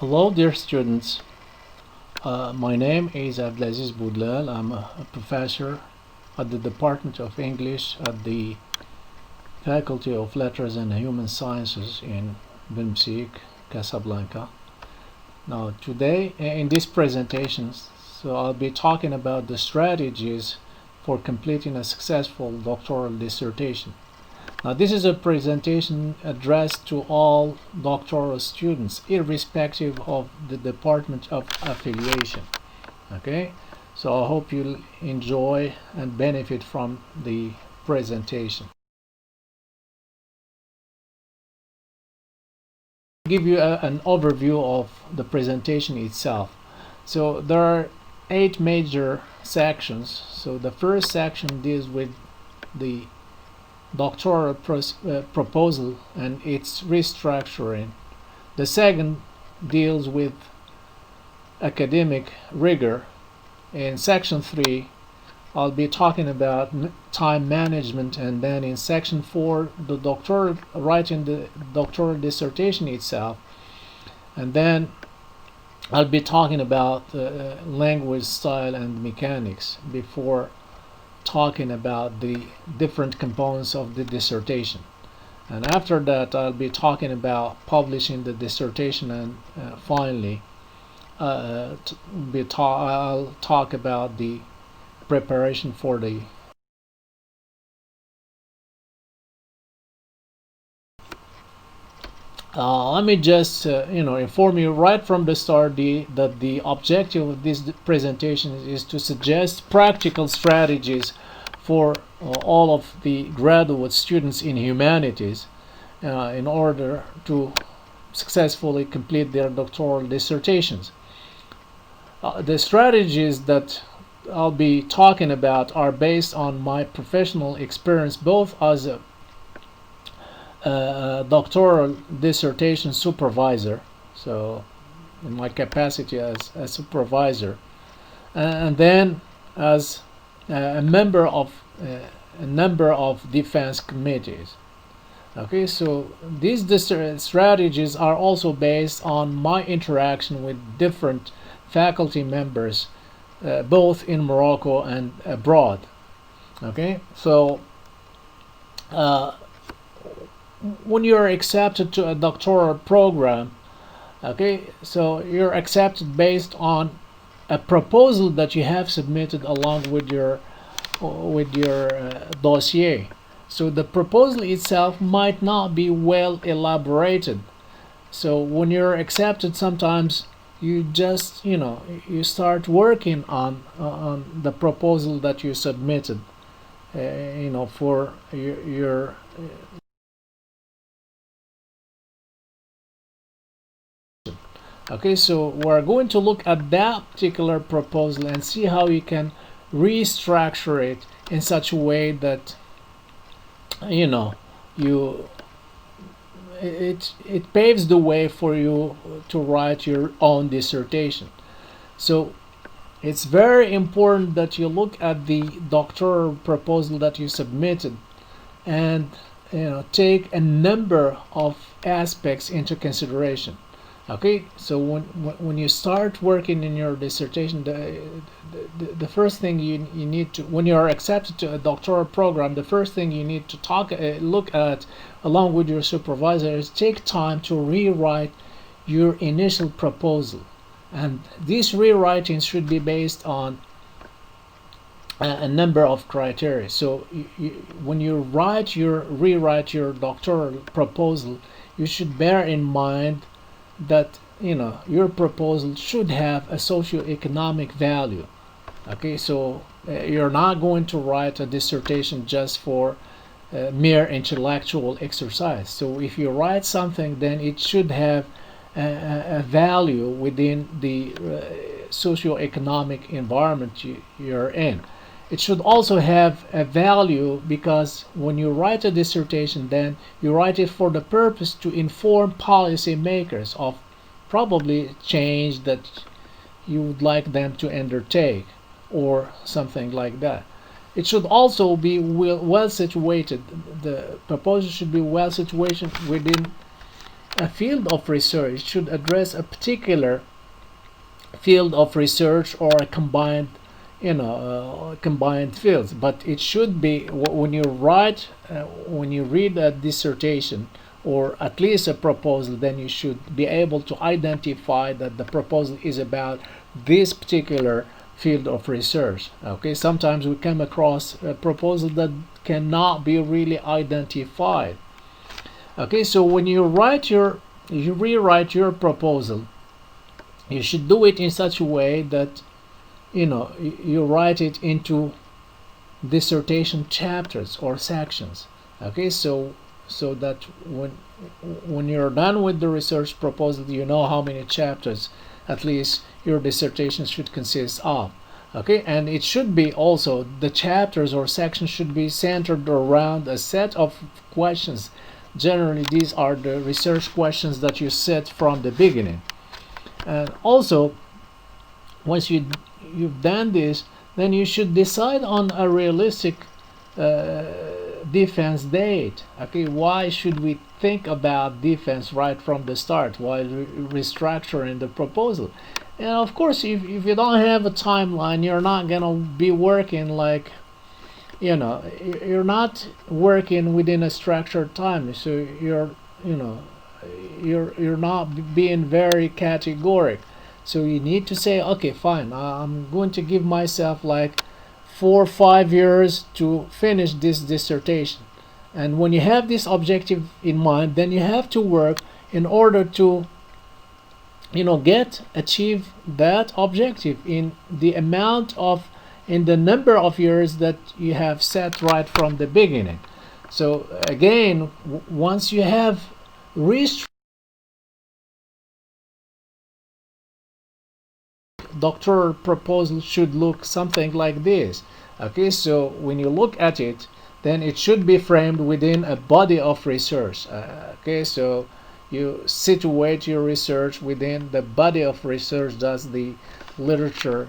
Hello, dear students. My name is Abdulaziz Bودلال. I'm a professor at the Department of English at the Faculty of Letters and Human Sciences in Bnsuoc, Casablanca. Now, today in this presentation, I'll be talking about the strategies for completing a successful doctoral dissertation. Now, this is a presentation addressed to all doctoral students, irrespective of the department of affiliation. Okay, so I hope you'll enjoy and benefit from the presentation. I'll give you an overview of the presentation itself. So there are 8 major sections. So the first section deals with the doctoral proposal and its restructuring. The second deals with academic rigor. In section 3, I'll be talking about time management, and then in section 4, writing the doctoral dissertation itself, and then I'll be talking about language style and mechanics before talking about the different components of the dissertation. And after that, I'll be talking about publishing the dissertation, and finally I'll talk about the preparation for the let me just inform you right from the start that the objective of this presentation is to suggest practical strategies for all of the graduate students in humanities in order to successfully complete their doctoral dissertations. The strategies that I'll be talking about are based on my professional experience, both as a doctoral dissertation supervisor, so in my capacity as a supervisor, and then as a member of a number of defense committees. Okay, so these strategies are also based on my interaction with different faculty members, both in Morocco and abroad. Okay, so when you're accepted to a doctoral program, okay, so you're accepted based on a proposal that you have submitted along with your dossier. So the proposal itself might not be well elaborated. So when you're accepted, sometimes you just you start working on the proposal that you submitted for your Okay, so we're going to look at that particular proposal and see how you can restructure it in such a way that it paves the way for you to write your own dissertation. So it's very important that you look at the doctoral proposal that you submitted and take a number of aspects into consideration. Okay, so when you start working in your dissertation, the first thing you need to, when you are accepted to a doctoral program, the first thing you need to look at along with your supervisor is take time to rewrite your initial proposal, and these rewritings should be based on a number of criteria. So when you rewrite your doctoral proposal, you should bear in mind that your proposal should have a socio-economic value. Okay, so you're not going to write a dissertation just for mere intellectual exercise. So if you write something, then it should have a value within the socio-economic environment you're in. It should also have a value because when you write a dissertation, then you write it for the purpose to inform policymakers of probably change that you would like them to undertake or something like that. It should also be well situated. The proposal should be well situated within a field of research. It should address a particular field of research or a combined combined fields. But it should be, when you read a dissertation or at least a proposal, then you should be able to identify that the proposal is about this particular field of research. Okay, sometimes we come across a proposal that cannot be really identified. Okay, so when you rewrite your proposal, you should do it in such a way that you write it into dissertation chapters or sections. Okay, so that when you're done with the research proposal, you know how many chapters at least your dissertation should consist of. Okay, and it should be also, the chapters or sections should be centered around a set of questions. Generally, these are the research questions that you set from the beginning. And also, once you've done this, then you should decide on a realistic defense date. Okay, why should we think about defense right from the start while restructuring the proposal? And of course, if you don't have a timeline, you're not gonna be working like, you're not working within a structured time. So you're not being very categoric. So you need to say, okay, fine, I'm going to give myself like 4 or 5 years to finish this dissertation. And when you have this objective in mind, then you have to work in order to achieve that objective in the number of years that you have set right from the beginning. So again, once you have reached doctoral proposal should look something like this. Okay, so when you look at it, then it should be framed within a body of research. Okay, so you situate your research within the body of research, that's the literature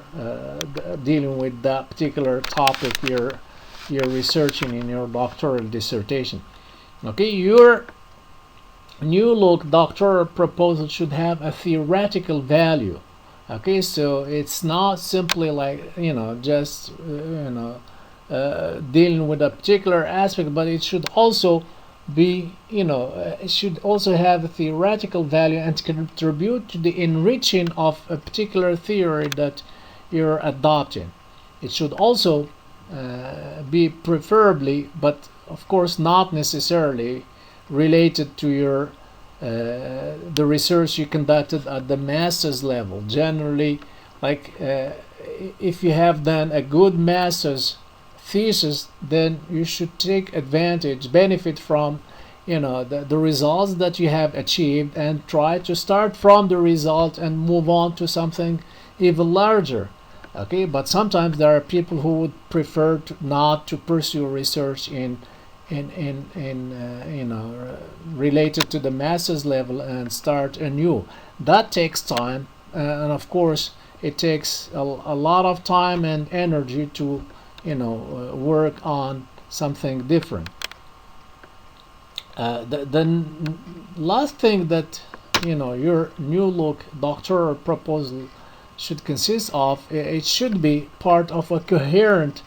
dealing with that particular topic you're researching in your doctoral dissertation. Okay, your new look doctoral proposal should have a theoretical value. Okay, so it's not simply like just dealing with a particular aspect, but it should also be it should also have a theoretical value and contribute to the enriching of a particular theory that you're adopting. It should also be preferably, but of course not necessarily, related to your the research you conducted at the master's level. Generally, like if you have done a good master's thesis, then you should take benefit from the results that you have achieved, and try to start from the result and move on to something even larger. Okay, but sometimes there are people who would prefer not to pursue research in related to the master's level and start anew. That takes time, and of course it takes a lot of time and energy to work on something different. The last thing that your new look doctoral proposal should consist of, it should be part of a coherent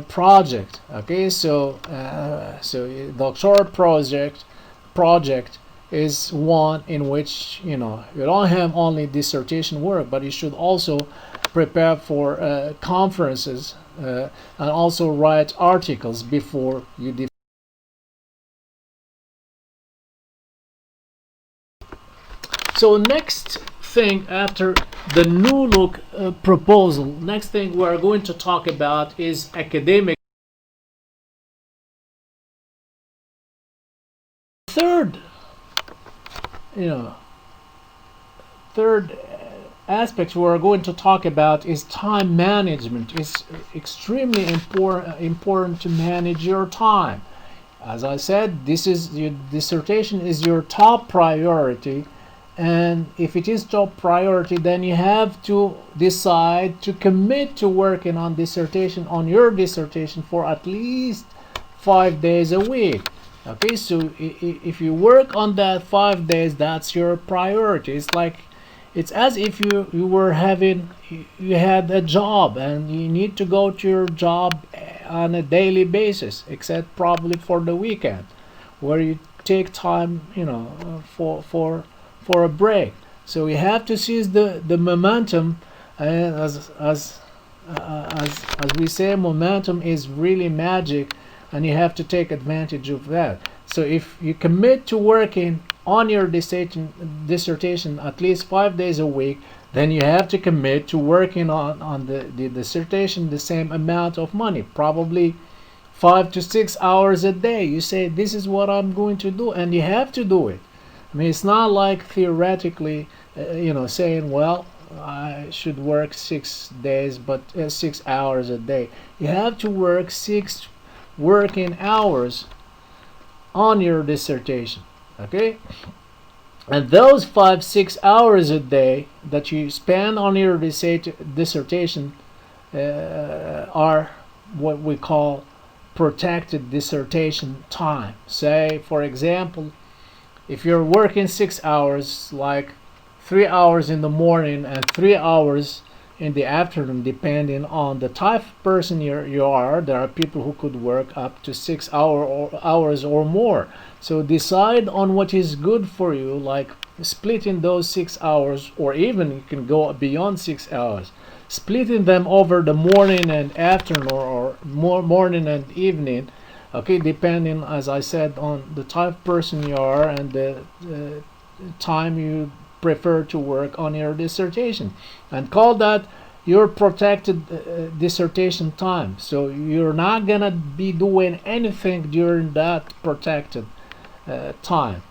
project. Okay, so doctoral project is one in which you don't have only dissertation work, but you should also prepare for conferences and also write articles before you So next thing after the new look proposal, next thing we're going to talk about is academic third, you know, third aspect we're going to talk about is time management. It's extremely important to manage your time. As I said, this is your dissertation is your top priority, and if it is top priority, then you have to decide to commit to working on your dissertation for at least 5 days a week. Okay, so if you work on that 5 days, that's your priority. It's as if you had a job and you need to go to your job on a daily basis, except probably for the weekend, where you take time, for a break. So you have to seize the momentum, and as we say, momentum is really magic, and you have to take advantage of that. So if you commit to working on your dissertation at least 5 days a week, then you have to commit to working on the dissertation the same amount of money, probably 5 to 6 hours a day. You say, this is what I'm going to do, and you have to do it. I mean, it's not like theoretically, saying, well, I should work 6 days, but 6 hours a day. You have to work 6 working hours on your dissertation. Okay, and those 5-6 hours a day that you spend on your dissertation are what we call protected dissertation time. Say, for example, if you're working 6 hours, like 3 hours in the morning and 3 hours in the afternoon, depending on the type of person you are. There are people who could work up to 6 hours or more. So decide on what is good for you, like splitting those 6 hours, or even you can go beyond 6 hours, splitting them over the morning and afternoon, or morning and evening, okay, depending, as I said, on the type of person you are and the time you prefer to work on your dissertation, and call that your protected dissertation time. So you're not gonna be doing anything during that protected time.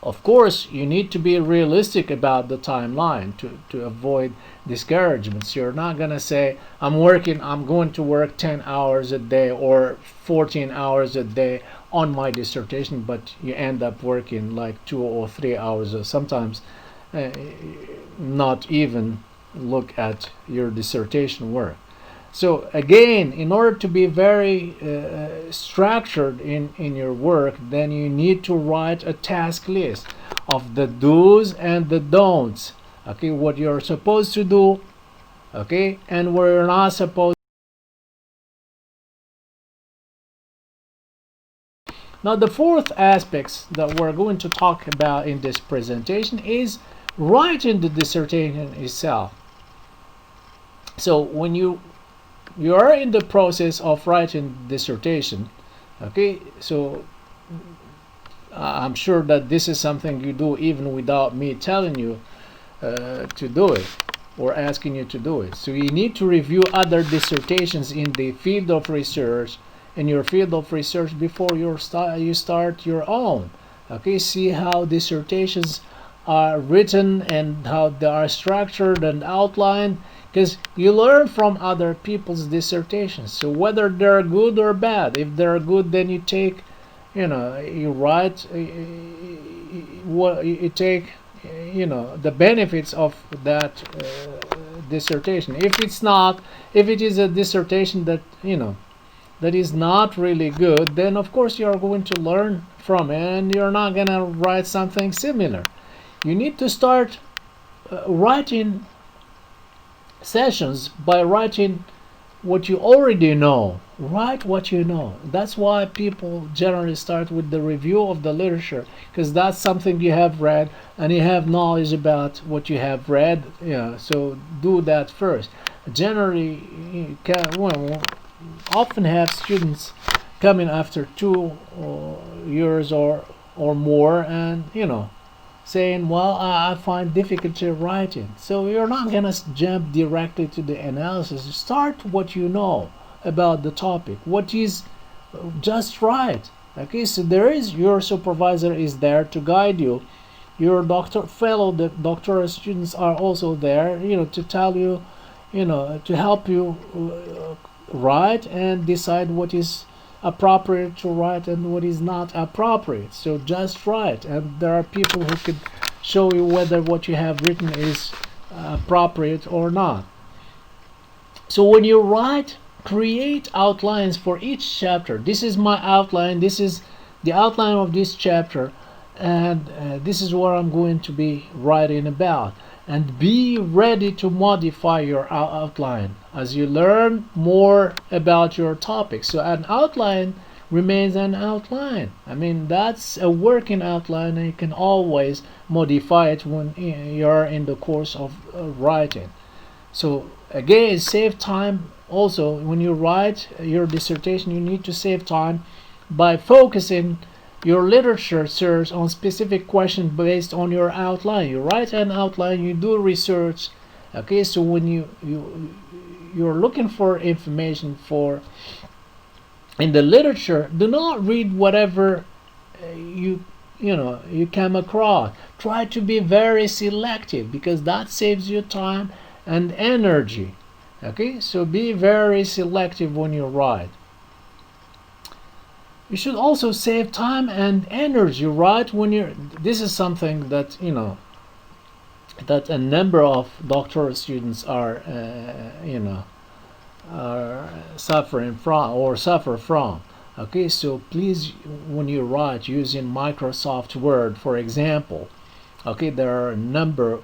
Of course, you need to be realistic about the timeline to avoid discouragements. You're not gonna say, I'm going to work 10 hours a day or 14 hours a day on my dissertation, but you end up working like 2 or 3 hours, or sometimes not even look at your dissertation work. So again, in order to be very structured in your work, then you need to write a task list of the do's and the don'ts. Okay, what you're supposed to do, okay, and what you're not supposed. Now, the fourth aspect that we're going to talk about in this presentation is writing the dissertation itself. So when you are in the process of writing dissertation, okay, so I'm sure that this is something you do even without me telling you to do it or asking you to do it. So you need to review other dissertations in the field of research, before you start your own. Okay, see how dissertations are written and how they are structured and outlined, because you learn from other people's dissertations. So whether they're good or bad, if they're good, then you take, you write, you take, the benefits of that dissertation. If it is a dissertation that, that is not really good, then of course you are going to learn from it, and you're not going to write something similar. You need to start writing sessions by writing what you already know. Write what you know. That's why people generally start with the review of the literature, because that's something you have read and you have knowledge about what you have read. So do that first. Generally, you often have students coming after 2 years or more, and saying, well, I find difficulty writing. So you're not going to jump directly to the analysis. Start what you know about the topic. What is just right. Okay, so there is your supervisor is there to guide you. Your the doctoral students are also there, to tell you, to help you write and decide what is appropriate to write and what is not appropriate. So just write, and there are people who could show you whether what you have written is appropriate or not. So when you write, create outlines for each chapter. This is my outline. This is the outline of this chapter, and this is what I'm going to be writing about. And be ready to modify your outline as you learn more about your topic. So an outline remains an outline. I mean, that's a working outline, and you can always modify it when you're in the course of writing. So again, save time. Also, when you write your dissertation, you need to save time by focusing your literature search on specific questions based on your outline. You write an outline, you do research. Okay, so when you're looking for information for in the literature, do not read whatever you come across. Try to be very selective, because that saves you time and energy. Okay, so be very selective when you write. You should also save time and energy, right? When you're this is something that that a number of doctoral students are are suffering from or suffer from. Okay, so please, when you write using Microsoft Word, for example, okay, there are a number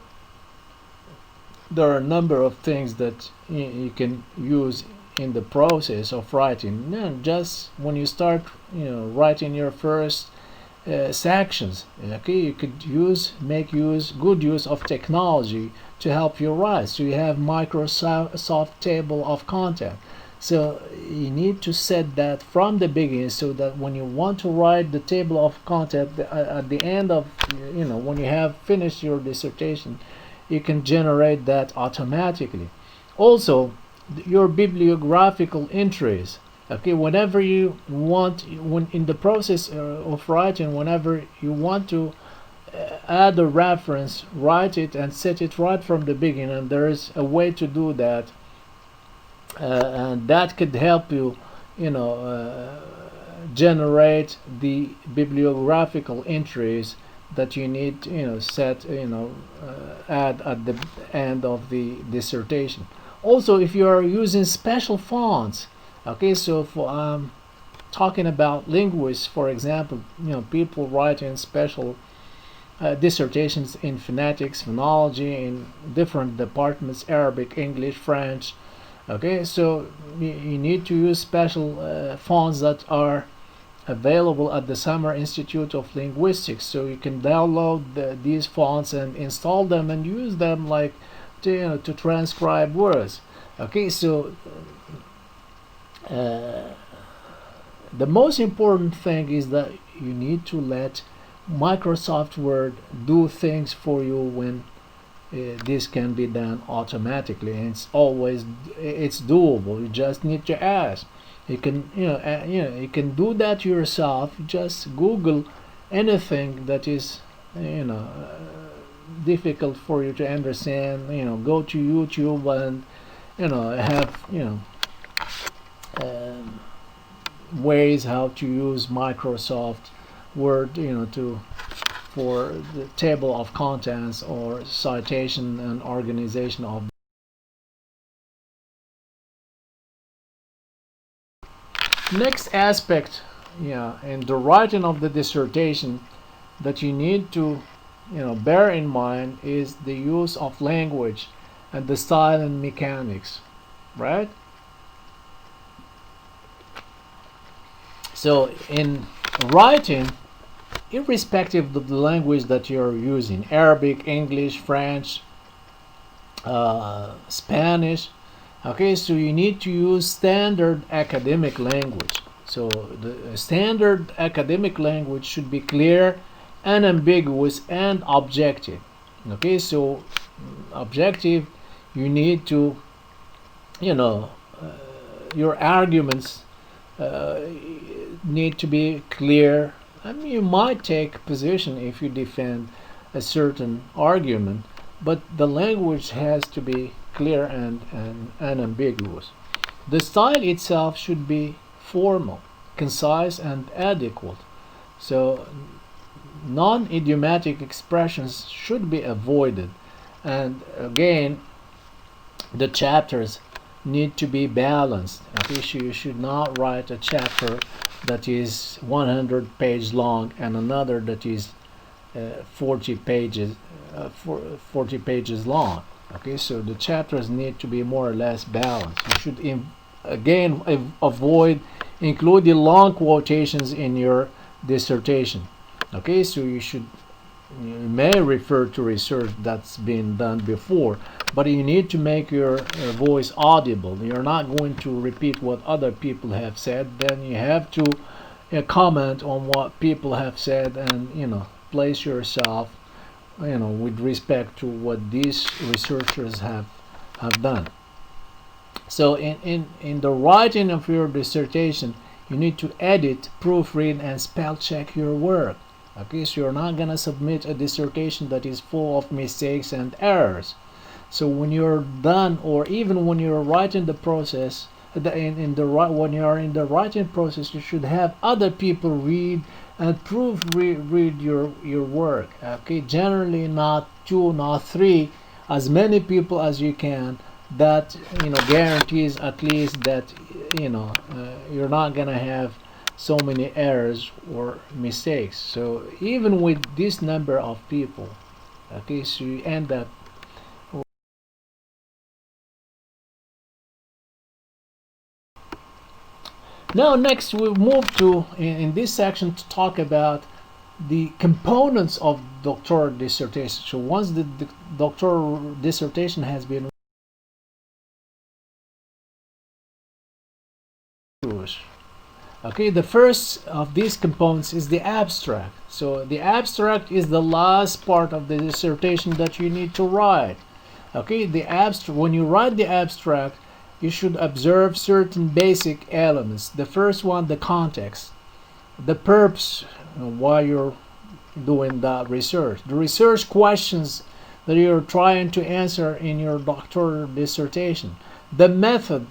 of things that you can use in the process of writing. And just when you start writing your first sections, okay, you could make good use of technology to help you write. So you have Microsoft table of content. So you need to set that from the beginning, so that when you want to write the table of content at the end of when you have finished your dissertation, you can generate that automatically. Also, your bibliographical entries. Okay, whenever you want, when in the process of writing, whenever you want to add a reference, write it and set it right from the beginning. And there is a way to do that, and that could help you, generate the bibliographical entries that you need to set, add at the end of the dissertation. Also, if you are using special fonts, okay, so for talking about linguists, for example, people write in special dissertations in phonetics, phonology, in different departments, Arabic, English, French. Okay, so you need to use special fonts that are available at the Summer Institute of Linguistics. So you can download these fonts and install them and use them, like to transcribe words. Okay, so the most important thing is that you need to let Microsoft Word do things for you when this can be done automatically, and it's doable. You just need to ask. You can you can do that yourself. Just Google anything that is difficult for you to understand. Go to YouTube and have ways how to use Microsoft Word for the table of contents or citation and organization of. Next aspect in the writing of the dissertation that you need to bear in mind is the use of language and the style and mechanics, right? So in writing, irrespective of the language that you're using, Arabic, English, French, Spanish, okay, so you need to use standard academic language. So the standard academic language should be clear, unambiguous, and objective. Okay, so objective, you need to your arguments need to be clear. I mean, you might take a position if you defend a certain argument, but the language has to be clear and unambiguous. The style itself should be formal, concise, and adequate. So, non idiomatic expressions should be avoided. And again, the chapters need to be balanced. Okay, so you should not write a chapter that is 100 pages long and another that is 40 pages 40 pages long. Okay, so the chapters need to be more or less balanced. You should again avoid including long quotations in your dissertation. Okay, so you may refer to research that's been done before, but you need to make your voice audible. You're not going to repeat what other people have said. Then you have to comment on what people have said, and place yourself with respect to what these researchers have done. So in the writing of your dissertation, you need to edit, proofread, and spell check your work. Okay, so you're not going to submit a dissertation that is full of mistakes and errors. So when you're done, or even when you're writing the process, when you are in the writing process, you should have other people read and proofread your work. Okay, generally not two, not three, as many people as you can. That guarantees at least that you're not going to have so many errors or mistakes. So even with this number of people, okay, so you end up. Now next we move to in this section to talk about the components of doctoral dissertation. So once the doctoral dissertation has been okay, the first of these components is the abstract. So the abstract is the last part of the dissertation that you need to write. Okay, when you write the abstract, you should observe certain basic elements. The first one, the context, the purpose, why you're doing that research, the research questions that you're trying to answer in your doctoral dissertation, the method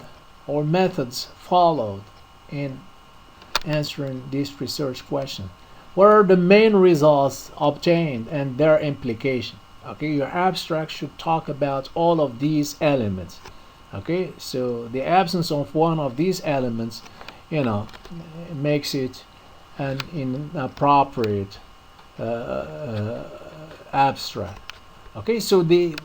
or methods followed in answering this research question, what are the main results obtained and their implication. Okay, your abstract should talk about all of these elements. Okay, so the absence of one of these elements makes it an inappropriate abstract. Okay, so the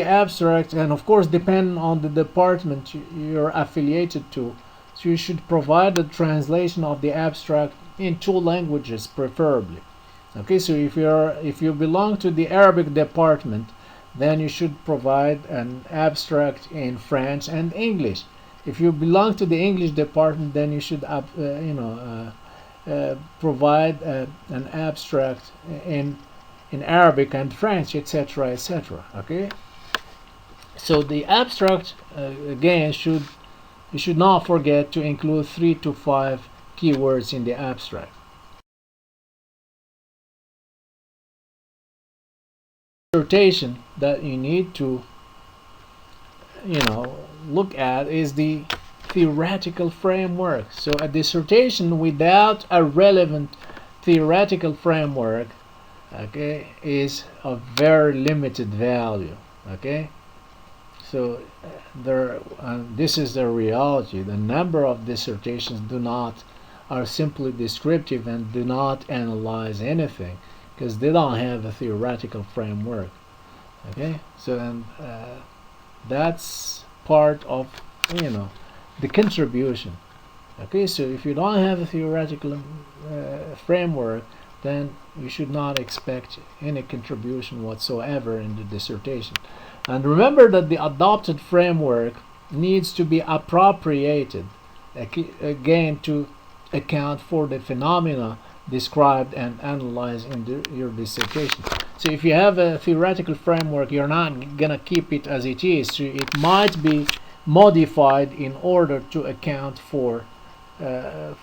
abstract, and of course depending on the department you're affiliated to, so you should provide the translation of the abstract in 2 languages preferably. Okay, so if you belong to the Arabic department, then you should provide an abstract in French and English. If you belong to the English department, then you should provide an abstract in Arabic and French, etc., etc. Okay, so the abstract again you should not forget to include 3 to 5 keywords in the abstract. Dissertation that you need to look at is the theoretical framework. So a dissertation without a relevant theoretical framework, okay, is of very limited value. Okay, so this is the reality. The number of dissertations are simply descriptive and do not analyze anything, because they don't have a theoretical framework. Okay, so that's part of the contribution. Okay, so if you don't have a theoretical framework, then you should not expect any contribution whatsoever in the dissertation. And remember that the adopted framework needs to be appropriated again to account for the phenomena described and analyzed in your dissertation. So if you have a theoretical framework, you're not gonna keep it as it is. So it might be modified in order to account for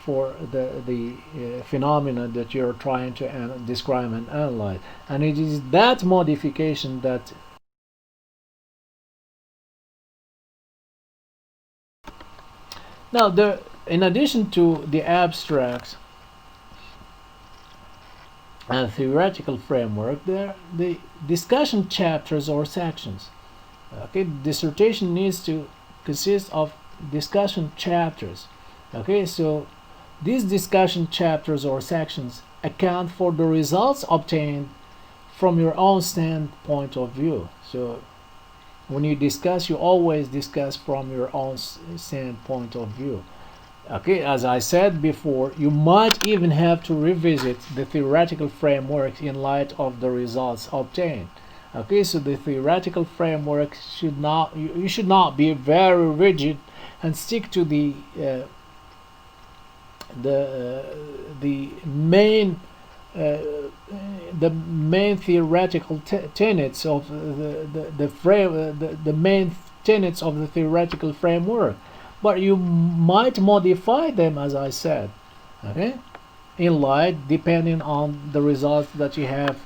for the phenomena that you're trying to describe and analyze, and it is that modification that now in addition to the abstract and theoretical framework, there the discussion chapters or sections. Okay, dissertation needs to consist of discussion chapters. Okay, so these discussion chapters or sections account for the results obtained from your own standpoint of view. So when you discuss, you always discuss from your own standpoint of view. Okay, as I said before, you might even have to revisit the theoretical framework in light of the results obtained. Okay, so the theoretical framework should not, you should not be very rigid and stick to the main theoretical tenets of the main tenets of the theoretical framework, but you might modify them, as I said, okay, in light depending on the results that you have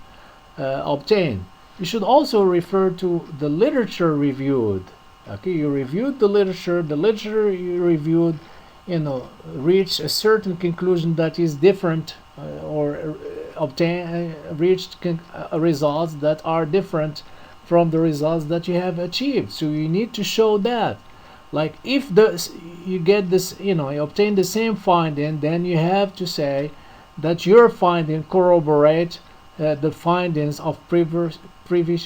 obtained. You should also refer to the literature reviewed. Okay, you reviewed the literature you reviewed, reached a certain conclusion that is different, or reached results that are different from the results that you have achieved. So you need to show that. Like if you get this, you obtain the same finding, then you have to say that your finding corroborate the findings of previous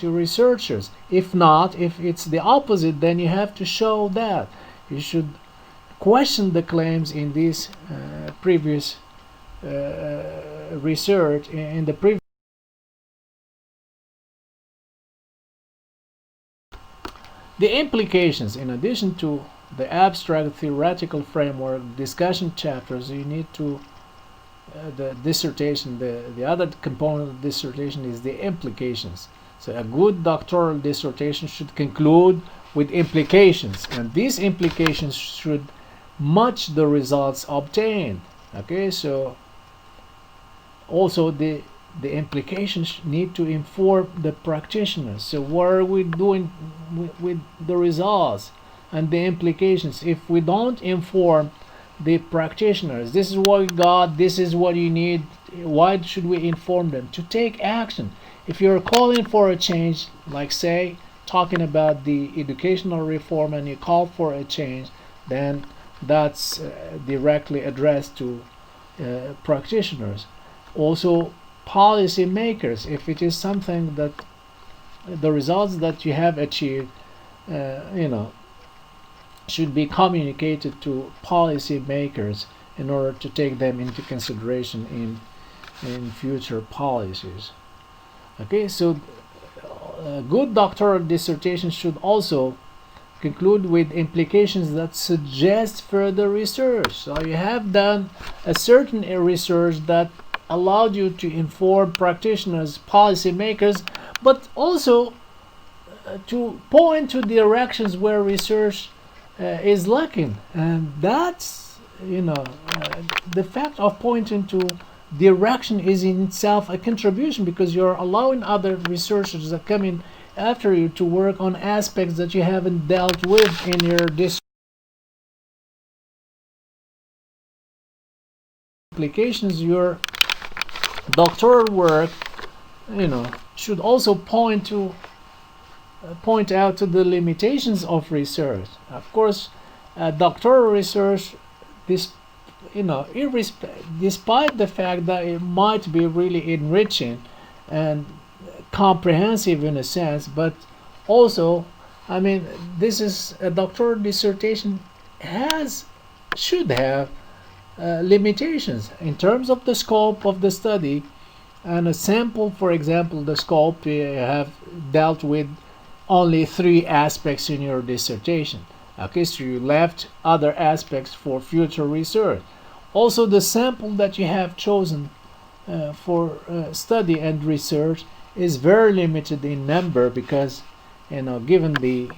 researchers. If not, if it's the opposite, then you have to show that. You should question the claims in this previous research, in the previous. The implications, in addition to the abstract theoretical framework discussion chapters, you need to the dissertation, the other component of dissertation is the implications. So a good doctoral dissertation should conclude with implications, and these implications should match the results obtained. Okay, so also the implications need to inform the practitioners. So what are we doing with the results and the implications? If we don't inform the practitioners, this is what we got, this is what you need, why should we inform them? To take action. If you're calling for a change, like say talking about the educational reform, and you call for a change, then that's directly addressed to practitioners. Also policy makers, if it is something that the results that you have achieved should be communicated to policy makers in order to take them into consideration in future policies. Okay, so a good doctoral dissertation should also conclude with implications that suggest further research. So you have done a certain research that allowed you to inform practitioners, policymakers, but also to point to directions where research is lacking. And that's, the fact of pointing to direction is in itself a contribution, because you're allowing other researchers that come in after you to work on aspects that you haven't dealt with in your applications. Your doctoral work should also point out to the limitations of research. Of course, doctoral research, despite the fact that it might be really enriching and comprehensive in a sense, but also, this is a doctoral dissertation should have limitations in terms of the scope of the study and a sample. For example, the scope, you have dealt with only 3 aspects in your dissertation. Okay, so you left other aspects for future research. Also, the sample that you have chosen for study and research is very limited in number, because given the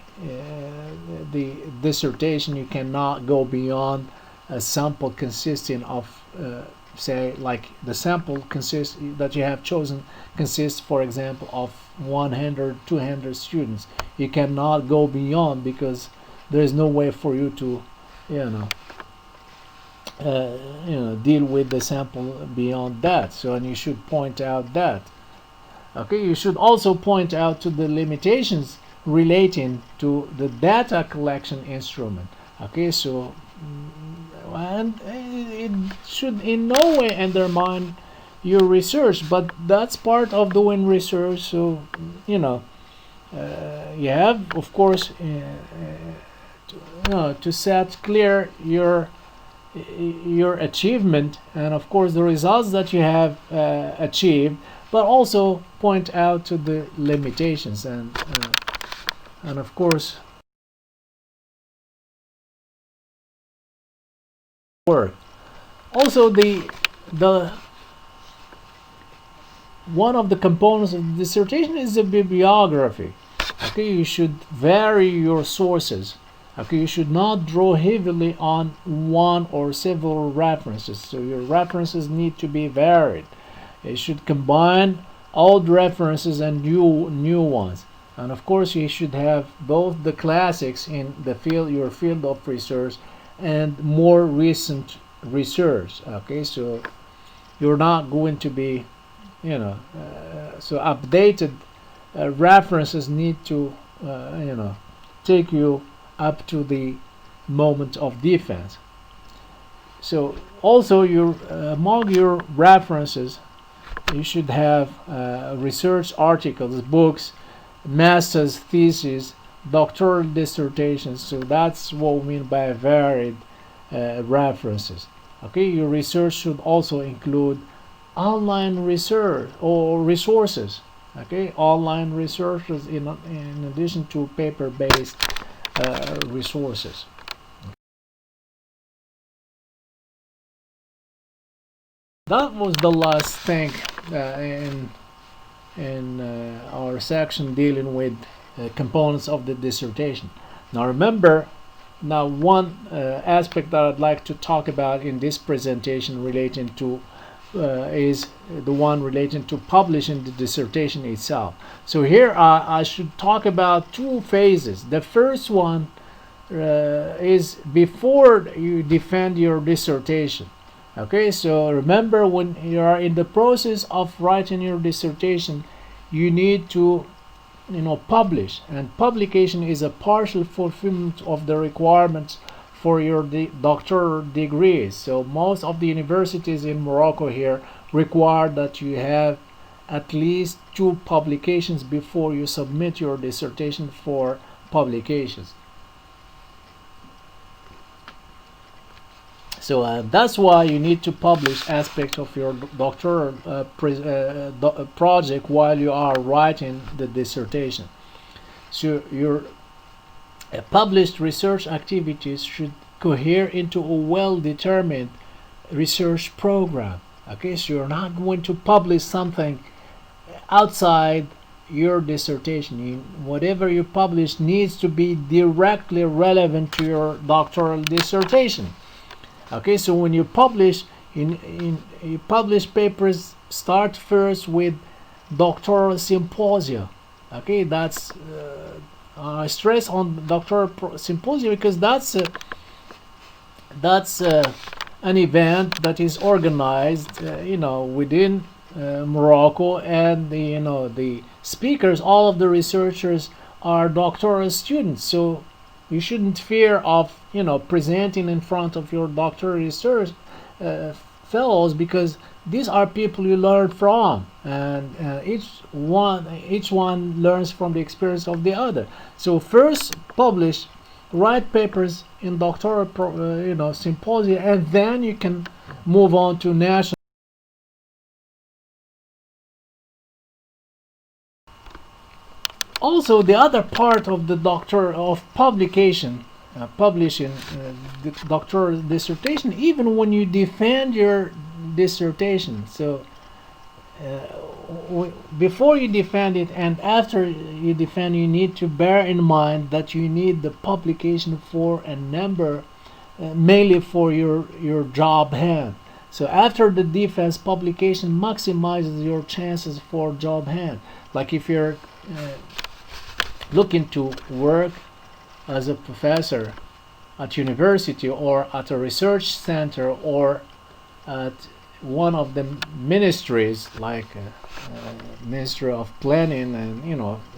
dissertation, you cannot go beyond a sample consisting of say, like the sample consists that you have chosen consists, for example, of 100, 200 students. You cannot go beyond, because there is no way for you to, deal with the sample beyond that. So, and you should point out that. Okay, you should also point out to the limitations relating to the data collection instrument. Okay, so and it should in no way undermine your research, but that's part of doing research. So you have, of course, to set clear your achievement, and of course the results that you have achieved, but also point out to the limitations, and of course work. Also, the one of the components of the dissertation is the bibliography. Okay, you should vary your sources. Okay, you should not draw heavily on one or several references. So your references need to be varied. You should combine old references and new ones. And of course, you should have both the classics in the field, your field of research, and more recent research. Okay, so you're not going to be, so updated references need to, take you up to the moment of defense. So also, among your references, you should have research articles, books, master's thesis, doctoral dissertations. So that's what we mean by varied references. Okay, your research should also include online research or resources. Okay, online resources in addition to paper-based resources. That was the last thing in our section dealing with components of the dissertation. Now remember, one aspect that I'd like to talk about in this presentation relating to is the one relating to publishing the dissertation itself. So here I should talk about two phases. The first one is before you defend your dissertation. Okay, so remember, when you are in the process of writing your dissertation, you need to publish, and publication is a partial fulfillment of the requirements for your doctoral degrees. So most of the universities in Morocco here require that you have at least 2 publications before you submit your dissertation for publications. So that's why you need to publish aspects of your doctoral project while you are writing the dissertation. So your published research activities should cohere into a well-determined research program. Okay, so you're not going to publish something outside your dissertation. Whatever you publish needs to be directly relevant to your doctoral dissertation. Okay, so when you publish, you publish papers, start first with doctoral symposia. Okay, that's I stress on doctoral symposia because that's an event that is organized, within Morocco, and the speakers, all of the researchers are doctoral students. So you shouldn't fear of presenting in front of your doctoral research fellows, because these are people you learn from, and each one learns from the experience of the other. So first publish, write papers in doctoral symposia, and then you can move on to national. Also, the other part of the publication, publishing the doctoral dissertation, even when you defend your dissertation. So before you defend it and after you defend, you need to bear in mind that you need the publication for a number mainly for your job hand. So after the defense, publication maximizes your chances for job hand. Like if you're looking to work as a professor at university or at a research center or at one of the ministries like Ministry of Planning, and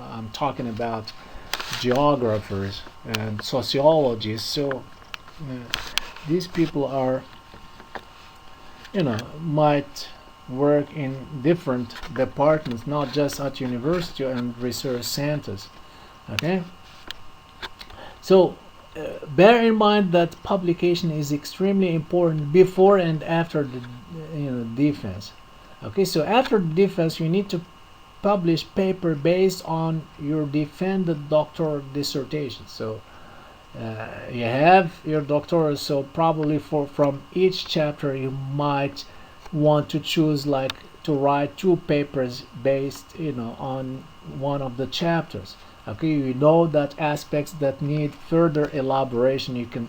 I'm talking about geographers and sociologists. So these people are might work in different departments, not just at university and research centers. Okay, so bear in mind that publication is extremely important before and after the defense. Okay, so after the defense you need to publish paper based on your defended doctoral dissertation. So you have your doctoral, so probably from each chapter you might want to choose like to write 2 papers based on one of the chapters. Okay, you know that aspects that need further elaboration, you can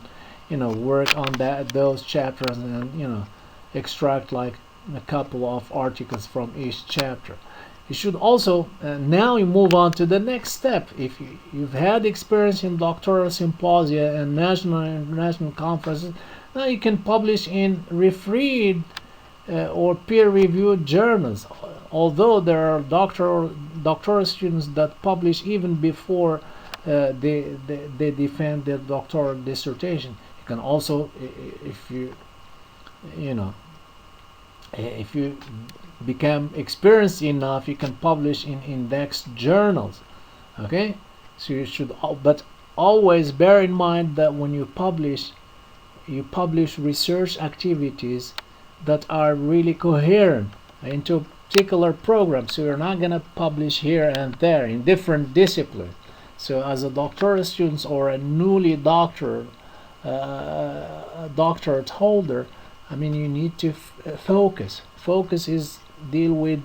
work on those chapters and extract like a couple of articles from each chapter. You should also now you move on to the next step. If you've had experience in doctoral symposia and national and international conferences, now you can publish in refereed or peer-reviewed journals. Although there are doctoral students that publish even before they defend their doctoral dissertation. You can also, if you become experienced enough, you can publish in indexed journals. Okay, so you should, but always bear in mind that when you publish research activities that are really coherent into a particular program. So you're not going to publish here and there in different disciplines. So as a doctoral student or a newly doctorate holder, I mean, you need to focus. Focus is deal with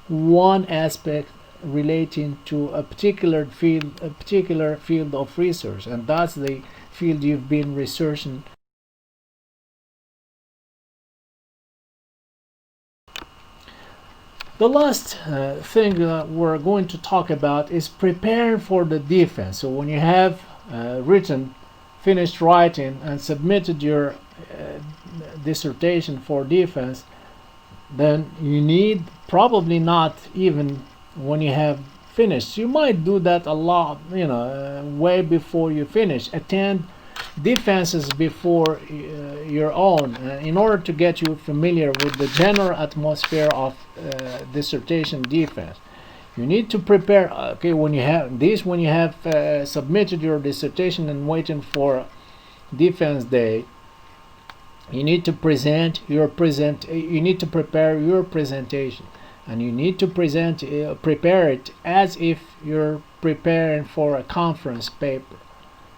one aspect relating to a particular field of research, and that's the field you've been researching. The last thing that we're going to talk about is preparing for the defense. So when you have finished writing and submitted your dissertation for defense, then you need, probably not even when you have finished, you might do that a lot, way before you finish, attend defenses before your own, in order to get you familiar with the general atmosphere of dissertation defense. You need to prepare. Okay, when you have submitted your dissertation and waiting for defense day, you need to you need to prepare your presentation, and you need to prepare it as if you're preparing for a conference paper.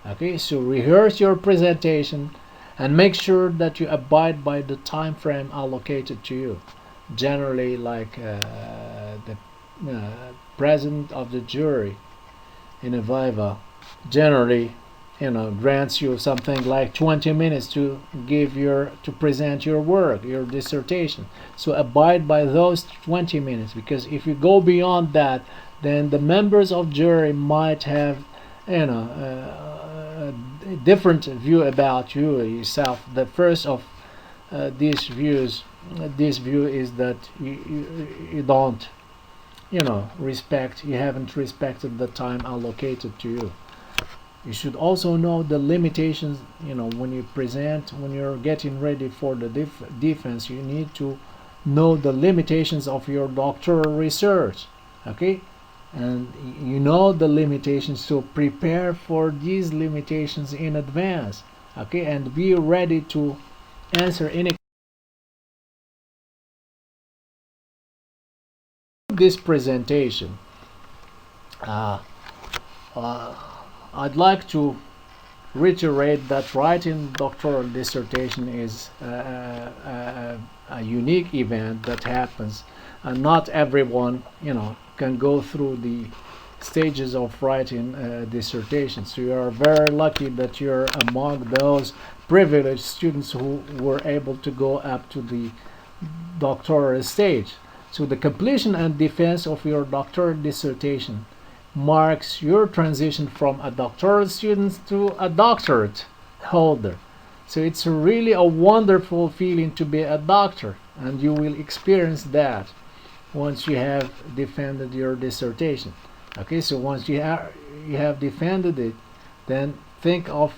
Okay, so rehearse your presentation and make sure that you abide by the time frame allocated to you. Generally, like the president of the jury in a viva generally grants you something like 20 minutes to present your work, your dissertation. So abide by those 20 minutes, because if you go beyond that, then the members of jury might have a different view about you yourself. The first of this view is that you don't you haven't respected the time allocated to you. You should also know the limitations. When you're getting ready for the defense, you need to know the limitations of your doctoral research. Okay, and the limitations, so prepare for these limitations in advance. Okay, and be ready to answer any this presentation. I'd like to reiterate that writing doctoral dissertation is a unique event that happens, and not everyone can go through the stages of writing a dissertation. So you are very lucky that you're among those privileged students who were able to go up to the doctoral stage. So the completion and defense of your doctoral dissertation marks your transition from a doctoral student to a doctorate holder. So it's really a wonderful feeling to be a doctor, and you will experience that once you have defended your dissertation. Okay, so once you have defended it, then think of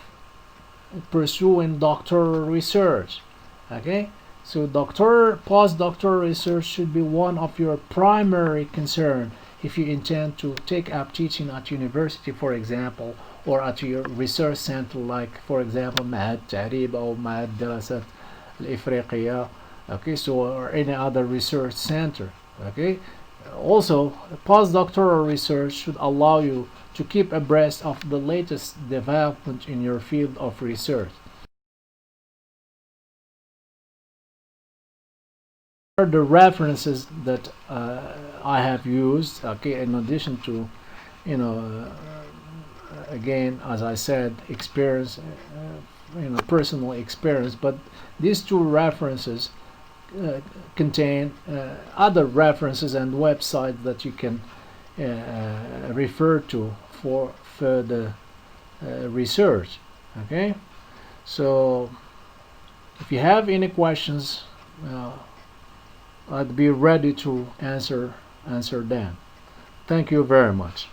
pursuing doctoral research. Okay, so postdoctoral research should be one of your primary concern if you intend to take up teaching at university, for example, or at your research center, like for example معهد التعريب أو معهد الدراسات الإفريقية. Okay, so or any other research center. Okay, also postdoctoral research should allow you to keep abreast of the latest development in your field of research. The references that I have used, okay, in addition to, again, as I said, experience, personal experience, but these two references contain other references and websites that you can refer to for further research. Okay, so if you have any questions, I'd be ready to answer them. Thank you very much.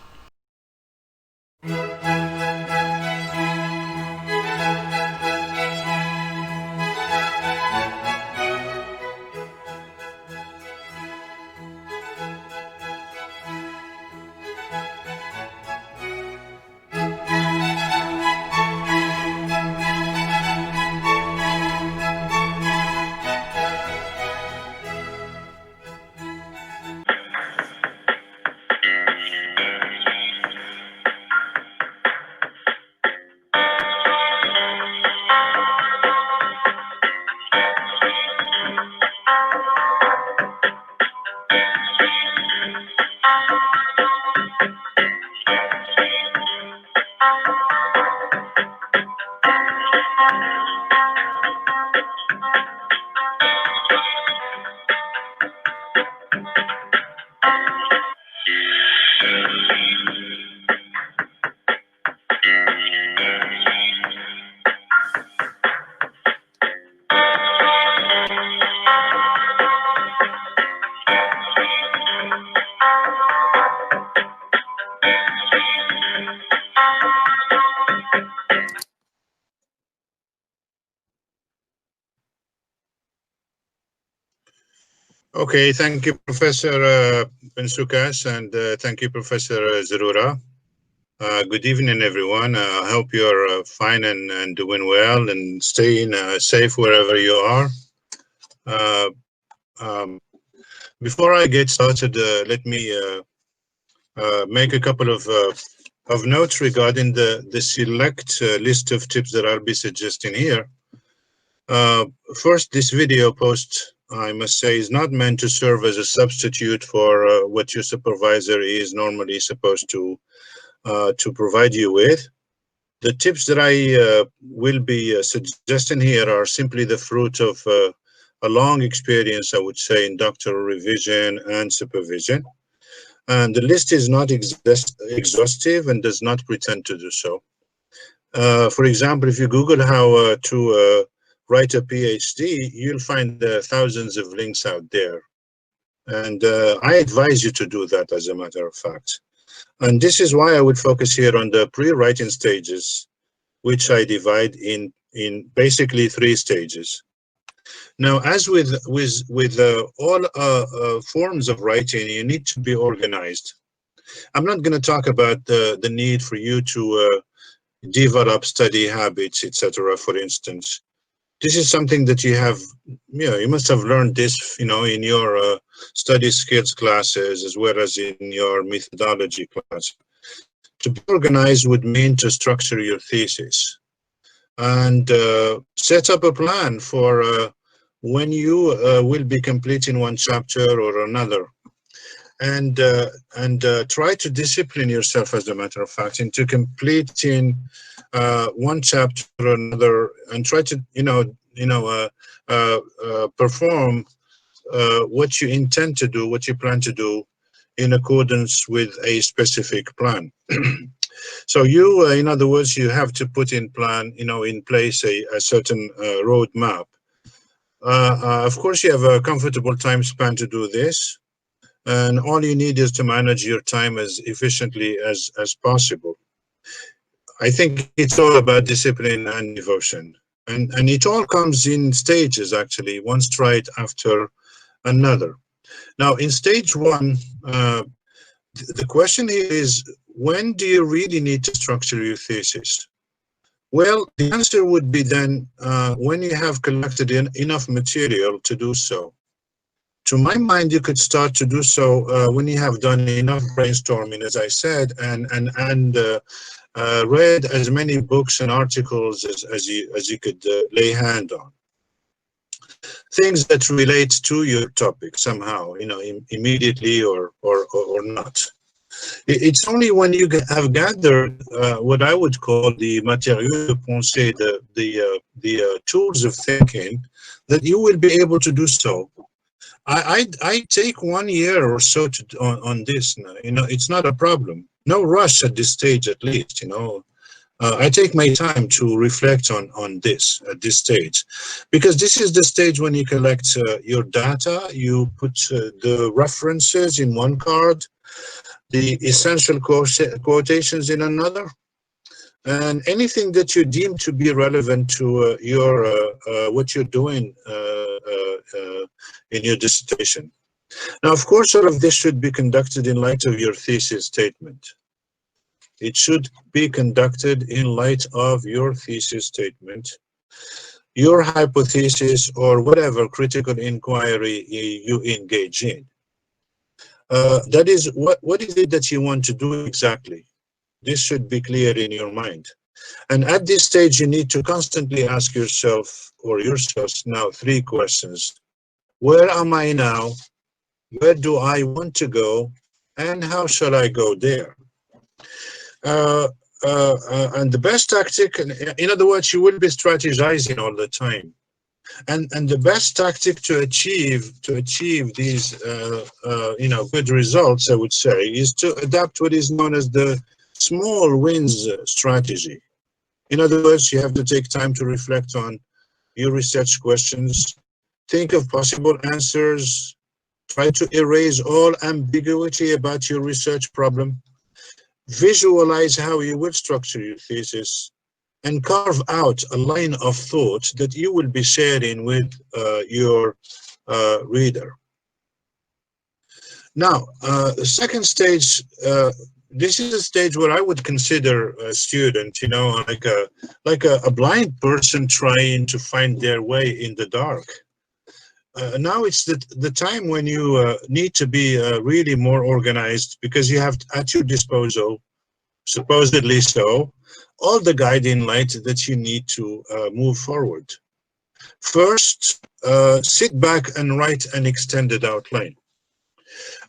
Okay, thank you, Professor Bensoukas, and thank you, Professor Zerura. Good evening, everyone. I hope you're fine and doing well and staying safe wherever you are. Before I get started, let me make a couple of notes regarding the select list of tips that I'll be suggesting here. First, this video post, I must say, is not meant to serve as a substitute for what your supervisor is normally supposed to provide you with. The tips that I will be suggesting here are simply the fruit of a long experience, I would say, in doctoral revision and supervision. And the list is not exhaustive and does not pretend to do so. For example, if you Google how to write a PhD, you'll find thousands of links out there. And I advise you to do that, as a matter of fact. And this is why I would focus here on the pre-writing stages, which I divide in basically 3 stages. Now, as with all forms of writing, you need to be organized. I'm not going to talk about the need for you to develop study habits, etc., for instance. This is something that you have, you must have learned this, in your study skills classes as well as in your methodology class. To be organized would mean to structure your thesis and set up a plan for when you will be completing one chapter or another. and try to discipline yourself, as a matter of fact, into completing one chapter or another, and try to perform what you intend to do, what you plan to do, in accordance with a specific plan. So you, in other words, you have to put in place a certain roadmap. Of course, you have a comfortable time span to do this, and all you need is to manage your time as efficiently as possible. I think it's all about discipline and devotion, and it all comes in stages, actually, one stride after another. Now, in stage one, the question here is, when do you really need to structure your thesis? Well, the answer would be then when you have collected enough material to do so. To my mind, you could start to do so when you have done enough brainstorming, as I said, and read as many books and articles as you could lay hand on. Things that relate to your topic somehow, immediately or not. It's only when you have gathered what I would call the matériaux de pensée, the tools of thinking, that you will be able to do so. I take 1 year or so on this. It's not a problem. No rush at this stage, at least. I take my time to reflect on this at this stage, because this is the stage when you collect your data, you put the references in one card, the essential quotations in another, and anything that you deem to be relevant to what you're doing in your dissertation. Now, of course, all of this should be conducted in light of your thesis statement. It should be conducted in light of your thesis statement, your hypothesis, or whatever critical inquiry you engage in. That is, what is it that you want to do exactly? This should be clear in your mind. And at this stage, you need to constantly ask yourself, or yourselves now, 3 questions. Where am I now? Where do I want to go? And how shall I go there? And the best tactic, in other words, you will be strategizing all the time. And the best tactic to achieve these good results, I would say, is to adapt what is known as the small wins strategy. In other words, you have to take time to reflect on your research questions, think of possible answers, try to erase all ambiguity about your research problem, visualize how you will structure your thesis, and carve out a line of thought that you will be sharing with your reader. Now, the second stage, this is a stage where I would consider a student, like a blind person trying to find their way in the dark. Now it's the time when you need to be really more organized, because you have at your disposal, supposedly so, all the guiding light that you need to move forward. First, sit back and write an extended outline.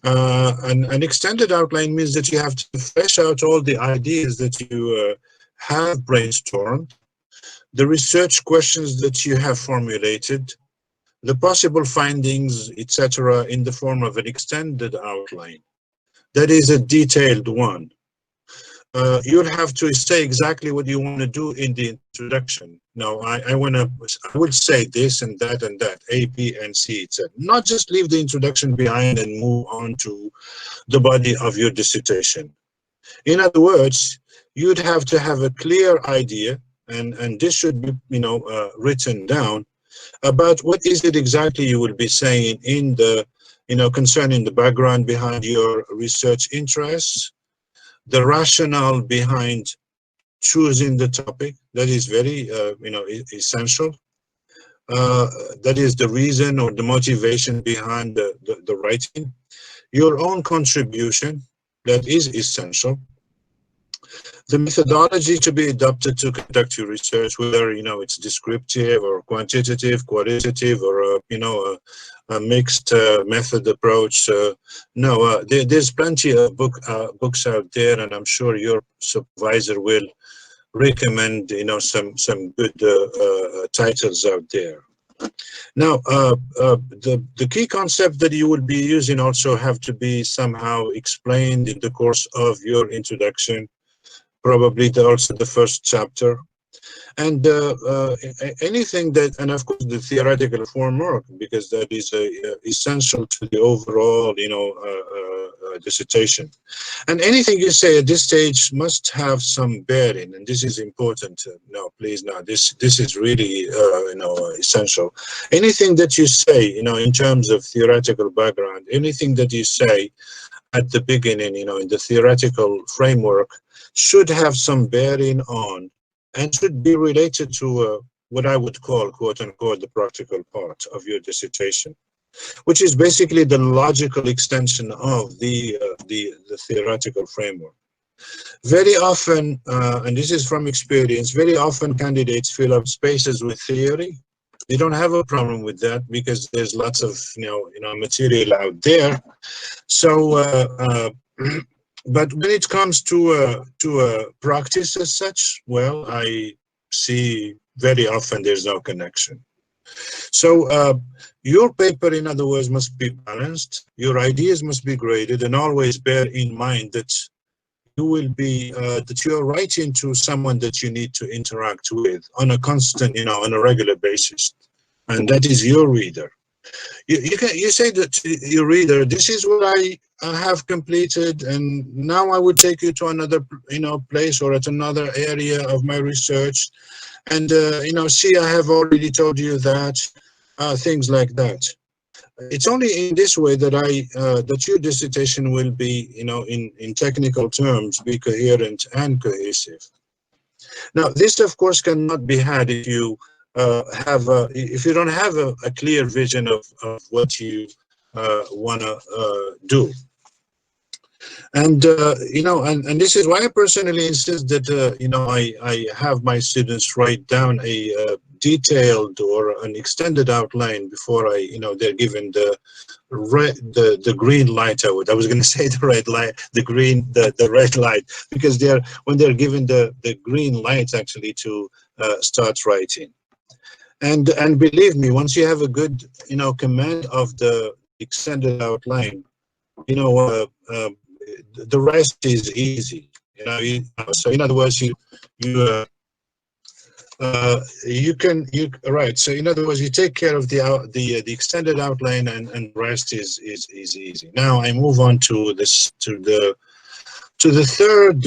An extended outline means that you have to flesh out all the ideas that you have brainstormed, the research questions that you have formulated, the possible findings, etc., in the form of an extended outline. That is a detailed one. You'll have to say exactly what you want to do in the introduction. Now, I would say this and that, A, B, and C, etc. Not just leave the introduction behind and move on to the body of your dissertation. In other words, you'd have to have a clear idea, and this should be, written down, about what is it exactly you will be saying in the, concerning the background behind your research interests, the rationale behind choosing the topic. That is very, essential. That is the reason or the motivation behind the writing. Your own contribution, that is essential. The methodology to be adopted to conduct your research, whether it's descriptive or quantitative, qualitative, or a mixed method approach. There's plenty of books out there, and I'm sure your supervisor will recommend some good titles out there. Now, the key concept that you will be using also have to be somehow explained in the course of your introduction, probably also the first chapter, and anything that, and of course the theoretical framework, because that is essential to the overall dissertation. And anything you say at this stage must have some bearing, and this is important. This is really essential. Anything that you say in terms of theoretical background, anything that you say at the beginning in the theoretical framework should have some bearing on and should be related to what I would call, quote unquote, the practical part of your dissertation, which is basically the logical extension of the theoretical framework. Very often, and this is from experience, very often candidates fill up spaces with theory. They don't have a problem with that because there's lots of material out there. So, but when it comes to practice as such, well, I see very often there's no connection. So your paper, in other words, must be balanced. Your ideas must be graded, and always bear in mind that you will be that you are writing to someone that you need to interact with on a constant, on a regular basis, and that is your reader. You say that to your reader, this is what I have completed, and now I would take you to another place or at another area of my research, and see, I have already told you that, things like that. It's only in this way that that your dissertation will be in technical terms be coherent and cohesive. Now this of course cannot be had if you if you don't have a clear vision of what you want to do. And and this is why I personally insist that I have my students write down a detailed or an extended outline before they're given the green light. I was going to say the red light, the red light, because when they're given the green light actually to start writing. And believe me, once you have a good command of the extended outline, the rest is easy. So in other words, right. So in other words, you take care of the extended outline, and the rest is easy. Now I move on to the third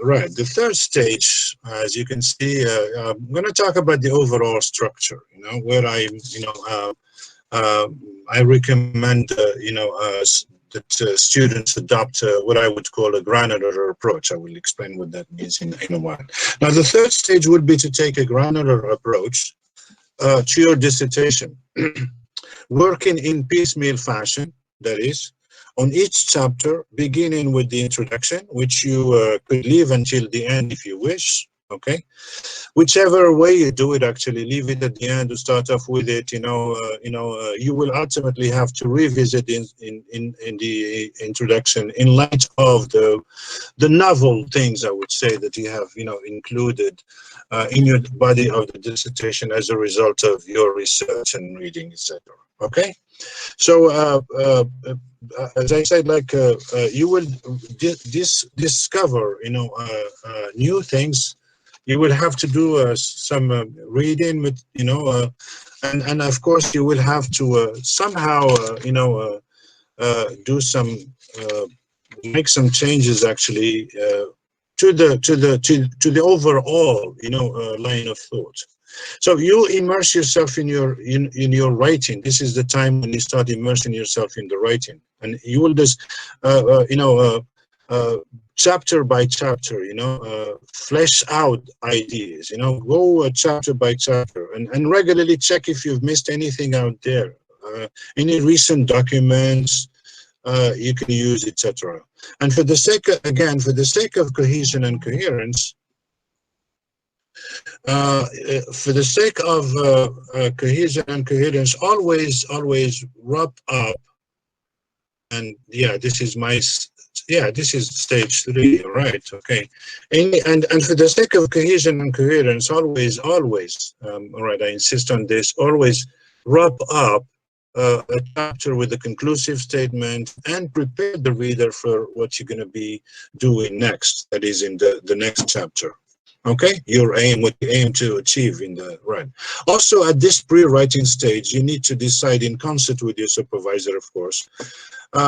right. The third stage, as you can see, I'm going to talk about the overall structure. Where I recommend that students adopt what I would call a granular approach. I will explain what that means in a while. Now, the third stage would be to take a granular approach to your dissertation, working in piecemeal fashion, that is, on each chapter, beginning with the introduction, which you could leave until the end if you wish. Okay, whichever way you do it, actually leave it at the end to start off with it. You will ultimately have to revisit in the introduction in light of the novel things, I would say, that you have included in your body of the dissertation as a result of your research and reading, etc. Okay, so as I said, you will discover new things. You will have to do some reading with, and of course you will have to somehow, do some, make some changes actually to the overall, line of thought. So you immerse yourself in your writing. This is the time when you start immersing yourself in the writing, and you will just, chapter by chapter, flesh out ideas, go chapter by chapter, and regularly check if you've missed anything out there, any recent documents, you can use, etc. And for the sake of, again, for the sake of cohesion and coherence, for the sake of cohesion and coherence, always wrap up. And yeah, this is my, yeah, this is stage 3, right? Okay. And for the sake of cohesion and coherence, always, all right, I insist on this, always wrap up a chapter with a conclusive statement and prepare the reader for what you're going to be doing next, that is in the next chapter. Okay, your aim, what you aim to achieve in the, right. Also, at this pre-writing stage, you need to decide in concert with your supervisor, of course.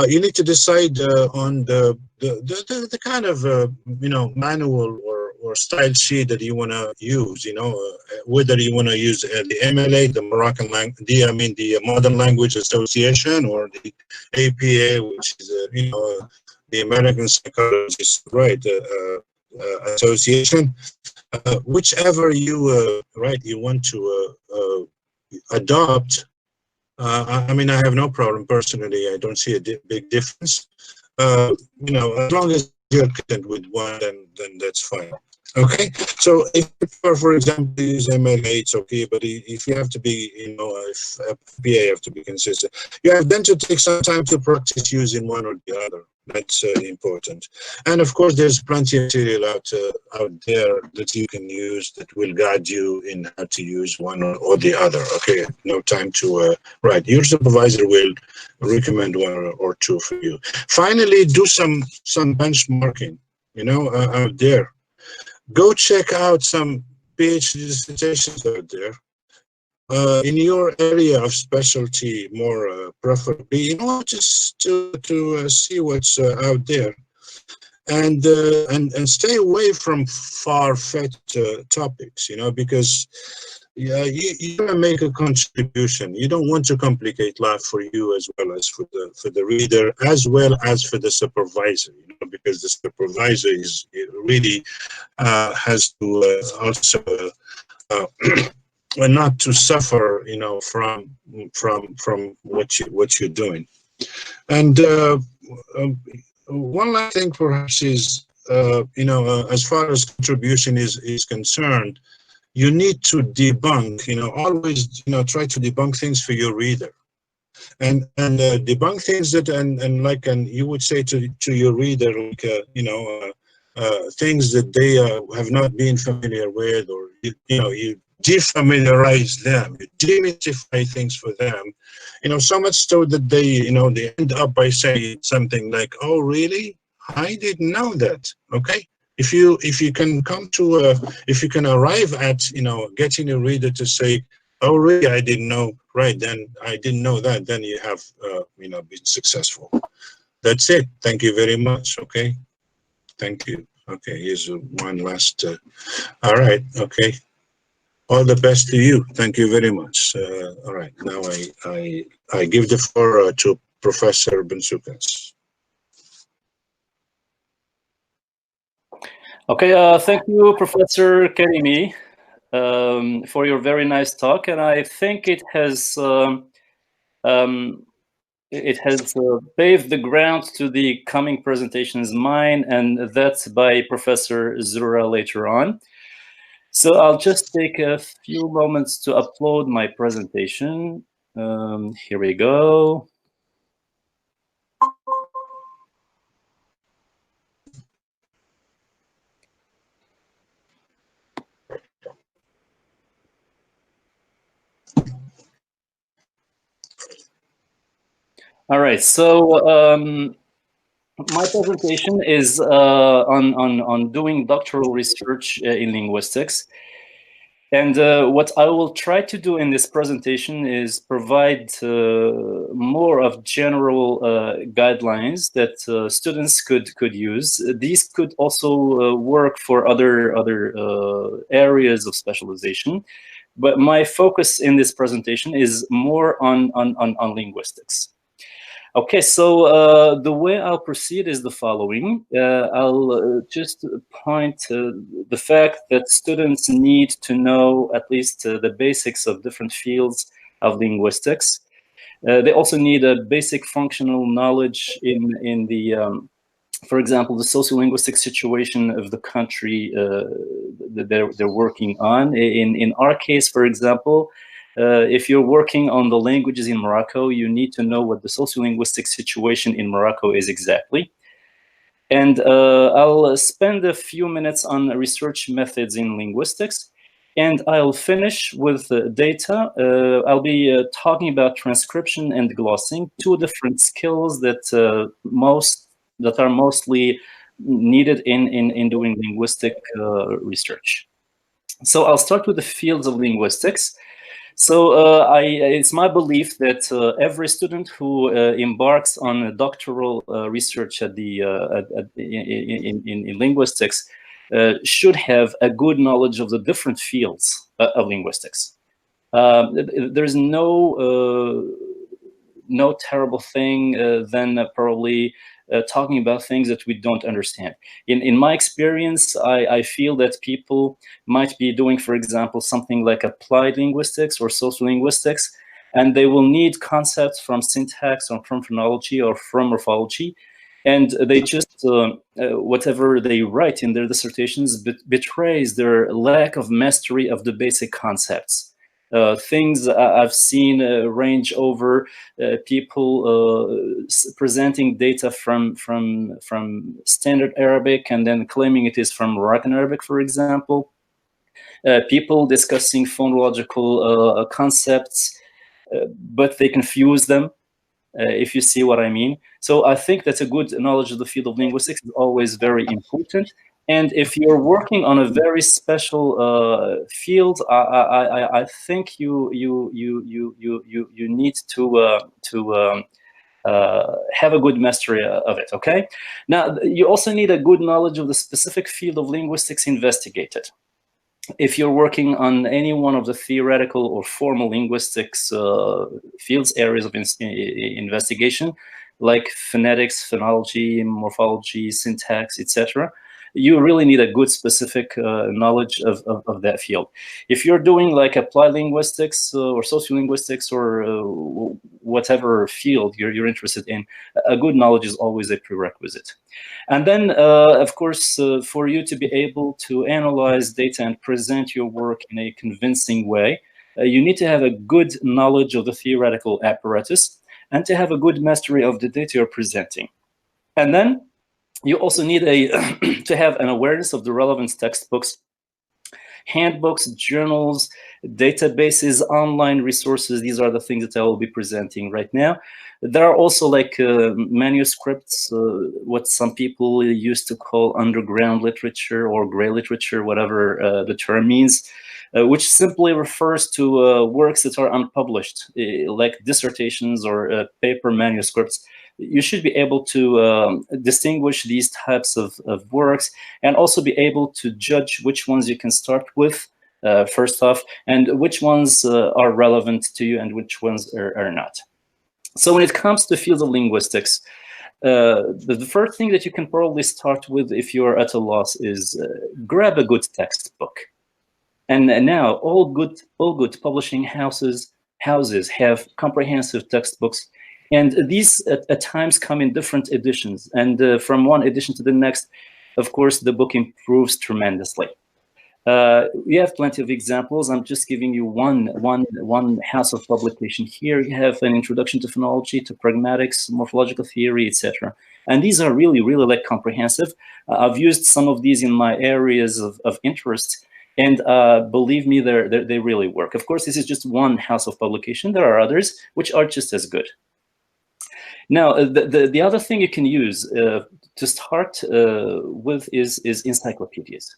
You need to decide on the kind of you know, manual or style sheet that you want to use. You know, whether you want to use the MLA, the Moroccan language, the Modern Language Association, or the APA, which is you know, the American Psychologist, right, Association. Whichever you right, you want to adopt. I mean, I have no problem personally. I don't see a big difference. You know, as long as you're content with one, then that's fine. Okay. So if you prefer, for example, use MLA, it's okay. But if you have to be, you know, if PA have to be consistent, you have then to take some time to practice using one or the other. That's important. And of course, there's plenty of material out there that you can use that will guide you in how to use one or the other. Okay, no time to write. Your supervisor will recommend one or two for you. Finally, do some benchmarking, you know, out there. Go check out some PhD dissertations out there. In your area of specialty, more preferably, you know, just to see what's out there, and stay away from far-fetched topics, you know, because yeah, you want to make a contribution. You don't want to complicate life for you as well as for the reader, as well as for the supervisor, you know, because the supervisor is really has to also not to suffer, you know, from what you're doing. And one last thing perhaps is, you know, as far as contribution is concerned, you need to debunk, you know, always, you know, try to debunk things for your reader, and debunk things that, and like, and you would say to your reader, like, you know, things that they have not been familiar with, or you know, you defamiliarize them, you demystify things for them, you know, so much so that they, you know, they end up by saying something like, "Oh, really? I didn't know that." Okay. If you can come to if you can arrive at, you know, getting a reader to say, "Oh, really? I didn't know." Right, then I didn't know that. Then you have, you know, been successful. That's it. Thank you very much. Okay. Thank you. Okay. Here's one last. All right. Okay. All the best to you. Thank you very much. All right. Now I give the floor to Professor Bensoukas. Okay, thank you, Professor Kérimi, for your very nice talk, and I think it has paved the ground to the coming presentations, mine, and that's by Professor Zura later on. So I'll just take a few moments to upload my presentation. Here we go. All right, so my presentation is on doing doctoral research in linguistics. And what I will try to do in this presentation is provide more of general guidelines that students could use. These could also work for other areas of specialization, but my focus in this presentation is more on linguistics. Okay, so the way I'll proceed is the following. I'll just point to the fact that students need to know at least the basics of different fields of linguistics. They also need a basic functional knowledge in the, for example, the sociolinguistic situation of the country that they're working on. In our case, for example, if you're working on the languages in Morocco, you need to know what the sociolinguistic situation in Morocco is exactly. And I'll spend a few minutes on research methods in linguistics, and I'll finish with data. I'll be talking about transcription and glossing, two different skills that are mostly needed in doing linguistic research. So I'll start with the fields of linguistics. So it's my belief that every student who embarks on a doctoral research at in linguistics should have a good knowledge of the different fields of linguistics. There's no terrible thing than probably talking about things that we don't understand. In my experience, I feel that people might be doing, for example, something like applied linguistics or sociolinguistics, and they will need concepts from syntax or from phonology or from morphology, and they just, whatever they write in their dissertations betrays their lack of mastery of the basic concepts. Things I've seen range over people presenting data from standard Arabic and then claiming it is from Moroccan Arabic, for example. People discussing phonological concepts, but they confuse them, if you see what I mean. So I think that a good knowledge of the field of linguistics is always very important. And if you're working on a very special field, I think you need to have a good mastery of it. Okay. Now you also need a good knowledge of the specific field of linguistics investigated. If you're working on any one of the theoretical or formal linguistics fields, areas of investigation, like phonetics, phonology, morphology, syntax, etc., you really need a good specific knowledge of that field. If you're doing like applied linguistics or sociolinguistics or whatever field you're interested in, a good knowledge is always a prerequisite. And then, of course, for you to be able to analyze data and present your work in a convincing way, you need to have a good knowledge of the theoretical apparatus and to have a good mastery of the data you're presenting. And then you also need to have an awareness of the relevant textbooks, handbooks, journals, databases, online resources. These are the things that I will be presenting right now. There are also like manuscripts, what some people used to call underground literature or gray literature, whatever the term means, which simply refers to works that are unpublished, like dissertations or paper manuscripts. You should be able to distinguish these types of works and also be able to judge which ones you can start with first off, and which ones are relevant to you and which ones are not. So when it comes to fields of linguistics, the first thing that you can probably start with if you're at a loss is grab a good textbook. And now all good publishing houses have comprehensive textbooks. And these at times come in different editions. And from one edition to the next, of course, the book improves tremendously. We have plenty of examples. I'm just giving you one house of publication here. You have an introduction to phonology, to pragmatics, morphological theory, etc. And these are really like comprehensive. I've used some of these in my areas of interest. And believe me, they really work. Of course, this is just one house of publication. There are others which are just as good. Now, the other thing you can use to start with is encyclopedias.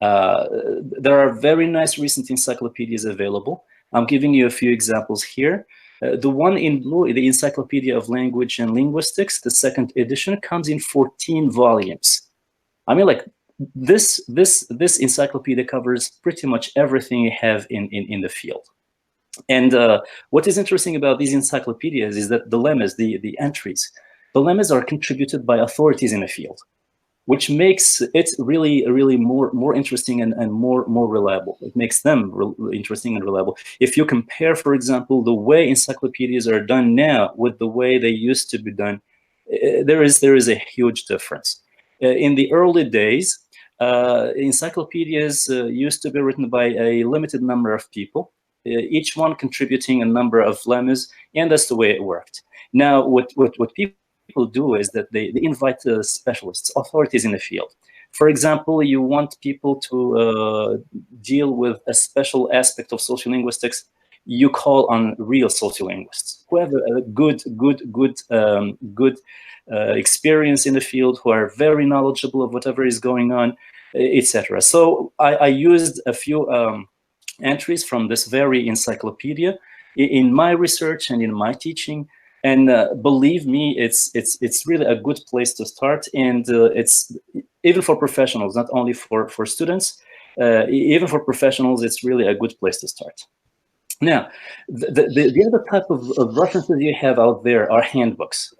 There are very nice recent encyclopedias available. I'm giving you a few examples here. The one in blue, the Encyclopedia of Language and Linguistics, the second edition, comes in 14 volumes. I mean, like this encyclopedia covers pretty much everything you have in the field. And what is interesting about these encyclopedias is that the lemmas, the entries, the lemmas are contributed by authorities in the field. which makes it really more interesting and more reliable. It makes them interesting and reliable. If you compare, for example, the way encyclopedias are done now with the way they used to be done, there is a huge difference. In the early days, encyclopedias used to be written by a limited number of people, each one contributing a number of lemmas, and that's the way it worked. Now, what people do is that they invite specialists, authorities in the field. For example, you want people to deal with a special aspect of sociolinguistics, you call on real sociolinguists who have a good experience in the field, who are very knowledgeable of whatever is going on, etc. So I used a few entries from this very encyclopedia in my research and in my teaching. And believe me, it's really a good place to start, and it's even for professionals, not only for students. Even for professionals, it's really a good place to start. Now, the other type of references you have out there are handbooks.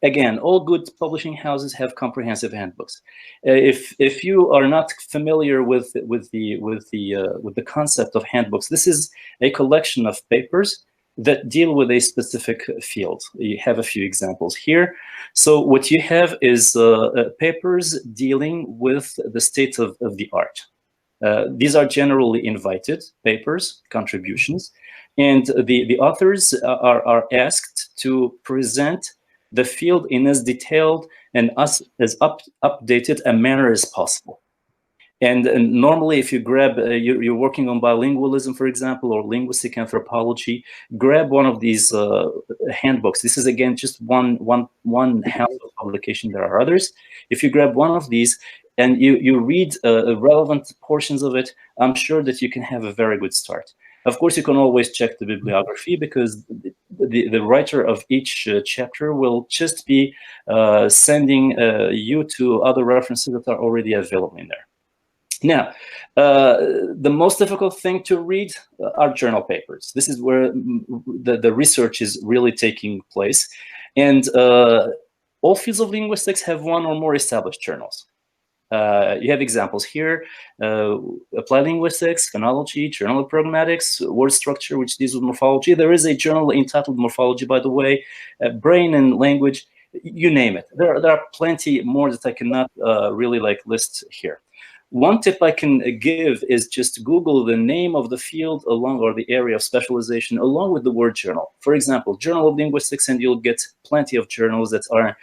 Again, all good publishing houses have comprehensive handbooks. If you are not familiar with the concept of handbooks, this is a collection of papers that deal with a specific field. You have a few examples here. So what you have is papers dealing with the state of the art. These are generally invited papers, contributions, and the authors are asked to present the field in as detailed and as updated a manner as possible. And normally, if you grab, you're working on bilingualism, for example, or linguistic anthropology, grab one of these handbooks. This is, again, just one house of publication. There are others. If you grab one of these and you read relevant portions of it, I'm sure that you can have a very good start. Of course, you can always check the bibliography, because the writer of each chapter will just be sending you to other references that are already available in there. Now, the most difficult thing to read are journal papers. This is where the research is really taking place. And all fields of linguistics have one or more established journals. You have examples here: applied linguistics, phonology, journal of pragmatics, word structure, which deals with morphology. There is a journal entitled Morphology, by the way, brain and language, you name it. There are plenty more that I cannot really list here. One tip I can give is just Google the name of the field or the area of specialization along with the word journal. For example, Journal of Linguistics, and you'll get plenty of journals that are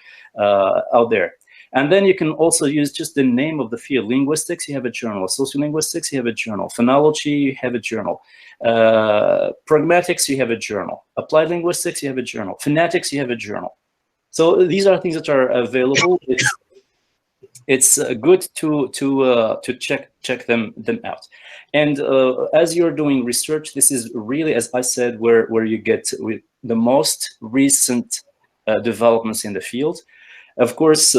out there. And then you can also use just the name of the field. Linguistics, you have a journal. Sociolinguistics, you have a journal. Phonology, you have a journal. Pragmatics, you have a journal. Applied linguistics, you have a journal. Phonetics, you have a journal. So these are things that are available. It's good to check them out. And as you're doing research, this is really, as I said, where you get with the most recent developments in the field. Of course,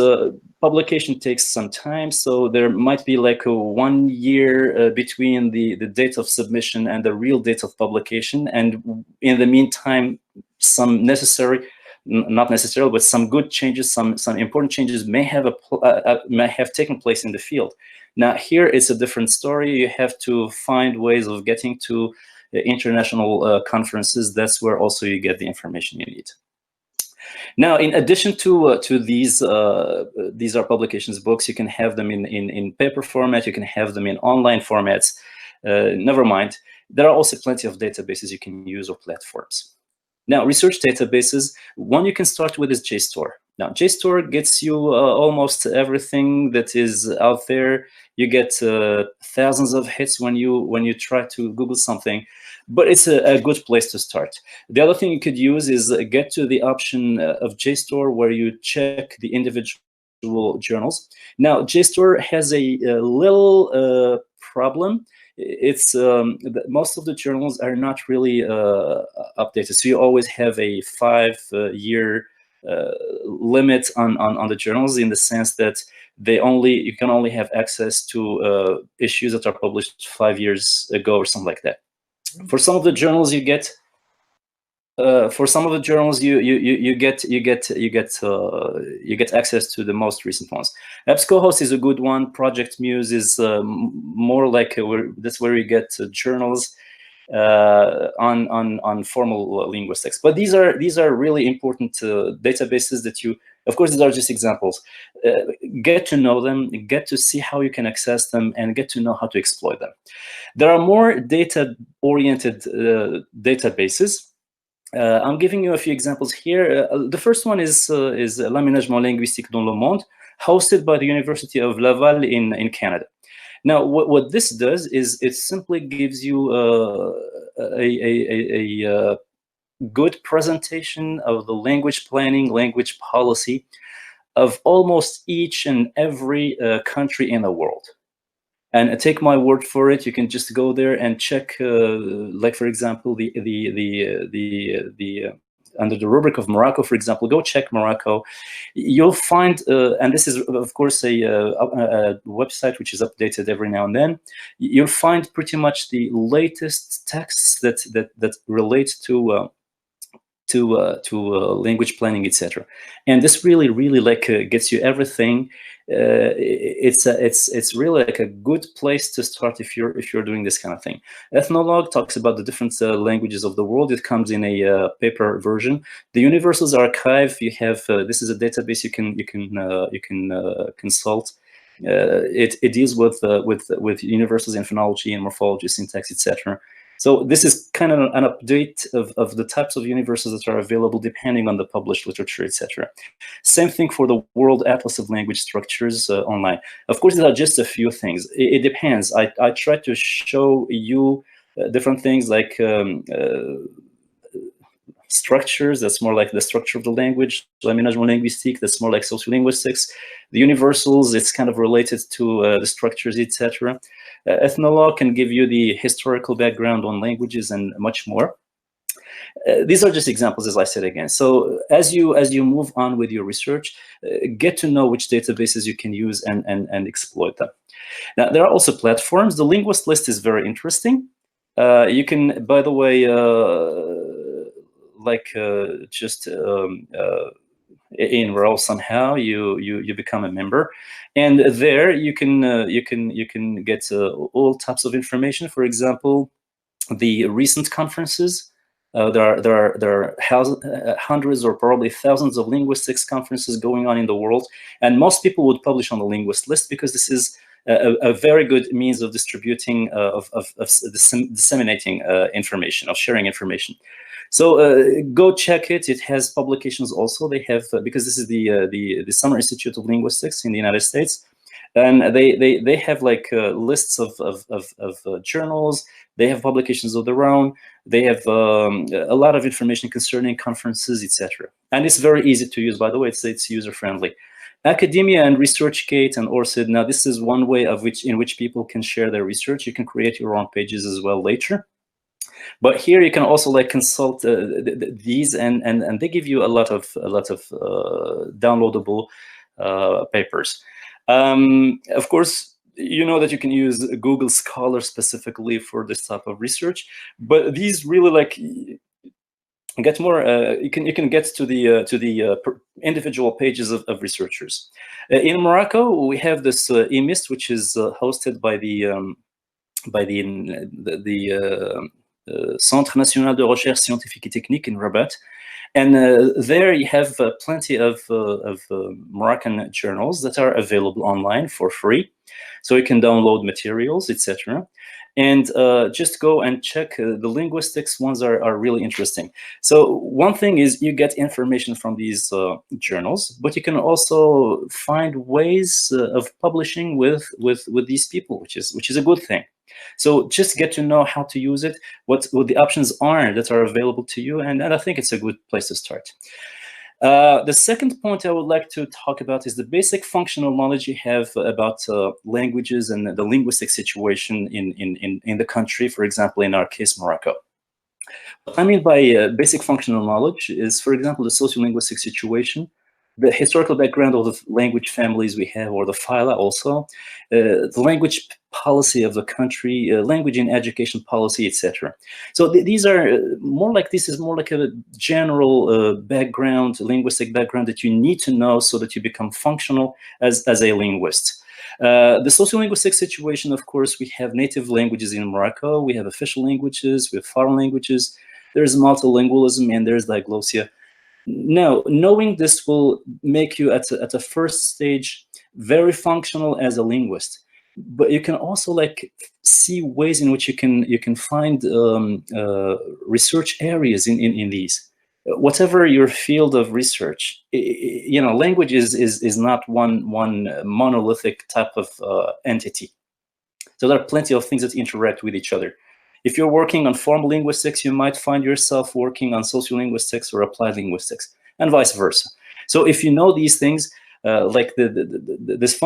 publication takes some time, so there might be like a 1 year between the date of submission and the real date of publication. And in the meantime, some necessary, not necessarily, but some good changes, some important changes may have taken place in the field. Now here it's a different story. You have to find ways of getting to international conferences. That's where also you get the information you need. Now, in addition to these are publications, books. You can have them in paper format. You can have them in online formats. Never mind. There are also plenty of databases you can use, or platforms. Now, research databases, one you can start with is JSTOR. Now, JSTOR gets you almost everything that is out there. You get thousands of hits when you try to Google something, but it's a good place to start. The other thing you could use is get to the option of JSTOR where you check the individual journals. Now, JSTOR has a little problem. It's most of the journals are not really updated, so you always have a 5-year limit on the journals, in the sense that you can only have access to issues that are published 5 years ago or something like that. For some of the journals, you get for some of the journals, you get access to the most recent ones. EBSCOhost is a good one. Project Muse is more like that's where you get journals on formal linguistics. But these are really important databases that you, of course, these are just examples. Get to know them, get to see how you can access them, and get to know how to exploit them. There are more data-oriented databases. I'm giving you a few examples here. The first one is L'aménagement linguistique dans le monde, hosted by the University of Laval in Canada. Now, what this does is it simply gives you a good presentation of the language planning, language policy of almost each and every country in the world. And take my word for it, you can just go there and check, like for example, under the rubric of Morocco, for example, go check Morocco. You'll find, and this is of course a website which is updated every now and then. You'll find pretty much the latest texts that relate to language planning, etc. And this really like gets you everything. It's really like a good place to start if you're doing this kind of thing. Ethnologue talks about the different languages of the world. It comes in a paper version. The Universals Archive, you have this is a database you can consult. It deals with universals in phonology and morphology, syntax, etc. So this is kind of an update of the types of universals that are available depending on the published literature, etc. Same thing for the World Atlas of Language Structures online. Of course, these are just a few things. It depends. I try to show you different things like structures, that's more like the structure of the language. L'aménagement linguistique, that's more like sociolinguistics. The universals, it's kind of related to the structures, etc. Ethnologue can give you the historical background on languages and much more. These are just examples, as I said again. So as you move on with your research, get to know which databases you can use and exploit them. Now, there are also platforms. The Linguist List is very interesting. You can, by the way, just enroll somehow. You become a member, and there you can get all types of information. For example, the recent conferences. There are hundreds or probably thousands of linguistics conferences going on in the world, and most people would publish on the Linguist List because this is a very good means of distributing, of disseminating information, of sharing information. So go check it. It has publications also. They have because this is the Summer Institute of Linguistics in the United States, and they have like lists of journals. They have publications of their own. They have a lot of information concerning conferences, etc. And it's very easy to use. By the way, it's user friendly. Academia and ResearchGate and ORCID. Now, this is one way in which people can share their research. You can create your own pages as well later. But here you can also like consult these, and they give you a lot of downloadable papers. Of course, you know that you can use Google Scholar specifically for this type of research, but these really like get more. You can get to the individual pages of researchers. In Morocco, we have this EMIST, which is hosted by the Centre National de Recherche Scientifique et Technique in Rabat. And there you have plenty of Moroccan journals that are available online for free. So you can download materials, etc. And just go and check. The linguistics ones are really interesting. So one thing is you get information from these journals, but you can also find ways of publishing with these people, which is a good thing. So just get to know how to use it, what the options are that are available to you, and I think it's a good place to start. The second point I would like to talk about is the basic functional knowledge you have about languages and the linguistic situation in the country, for example, in our case, Morocco. What I mean by basic functional knowledge is, for example, the sociolinguistic situation, the historical background of the language families we have, or the phyla also, the language policy of the country, language and education policy, etc. So these are more like, this is more like a general background, linguistic background that you need to know so that you become functional as a linguist. The sociolinguistic situation, of course, we have native languages in Morocco, we have official languages, we have foreign languages, there's multilingualism, and there's diglossia. Now, knowing this will make you at the first stage very functional as a linguist, but you can also like see ways in which you can find research areas in these. Whatever your field of research, you know, language is not one monolithic type of entity. So there are plenty of things that interact with each other. If you're working on formal linguistics, you might find yourself working on sociolinguistics or applied linguistics, and vice versa. So if you know these things, like this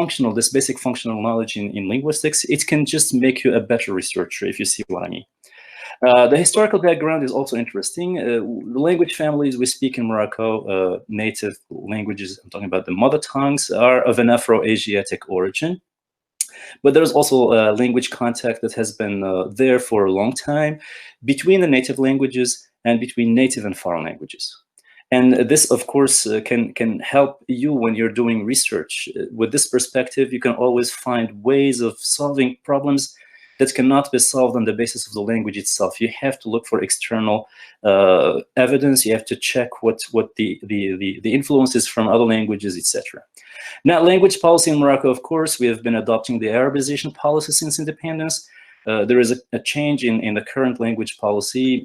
basic functional knowledge in linguistics, it can just make you a better researcher, if you see what I mean. The historical background is also interesting. The language families we speak in Morocco, native languages, I'm talking about the mother tongues, are of an Afro-Asiatic origin. But there's also a language contact that has been there for a long time between the native languages and between native and foreign languages. And this, of course, can help you when you're doing research. With this perspective, you can always find ways of solving problems that cannot be solved on the basis of the language itself. You have to look for external evidence. You have to check what the influences from other languages, etc. Now, language policy in Morocco, of course, we have been adopting the Arabization policy since independence. There is a change in the current language policy.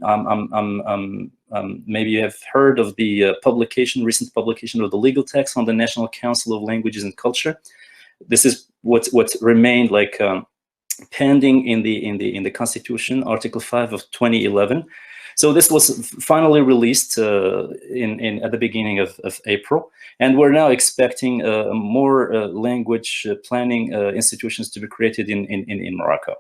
Maybe you have heard of the recent publication of the legal text on the National Council of Languages and Culture. This is what remained like pending in the Constitution, Article 5 of 2011. So this was finally released at the beginning of April, and we're now expecting more language planning institutions to be created in Morocco.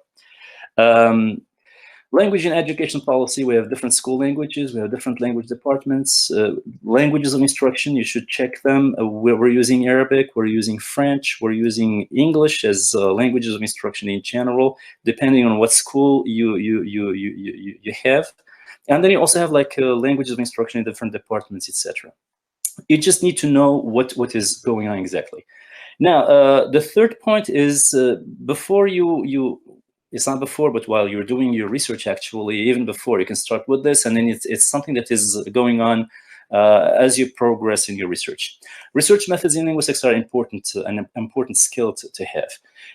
Language and education policy, we have different school languages, we have different language departments. Languages of instruction, you should check them. We're using Arabic, we're using French, we're using English as languages of instruction in general, depending on what school you have. And then you also have like languages of instruction in different departments, etc. You just need to know what is going on exactly. Now, the third point is before it's not before, but while you're doing your research, actually, even before, you can start with this, and then it's something that is going on as you progress in your research. Research methods in linguistics are important, an important skill to have.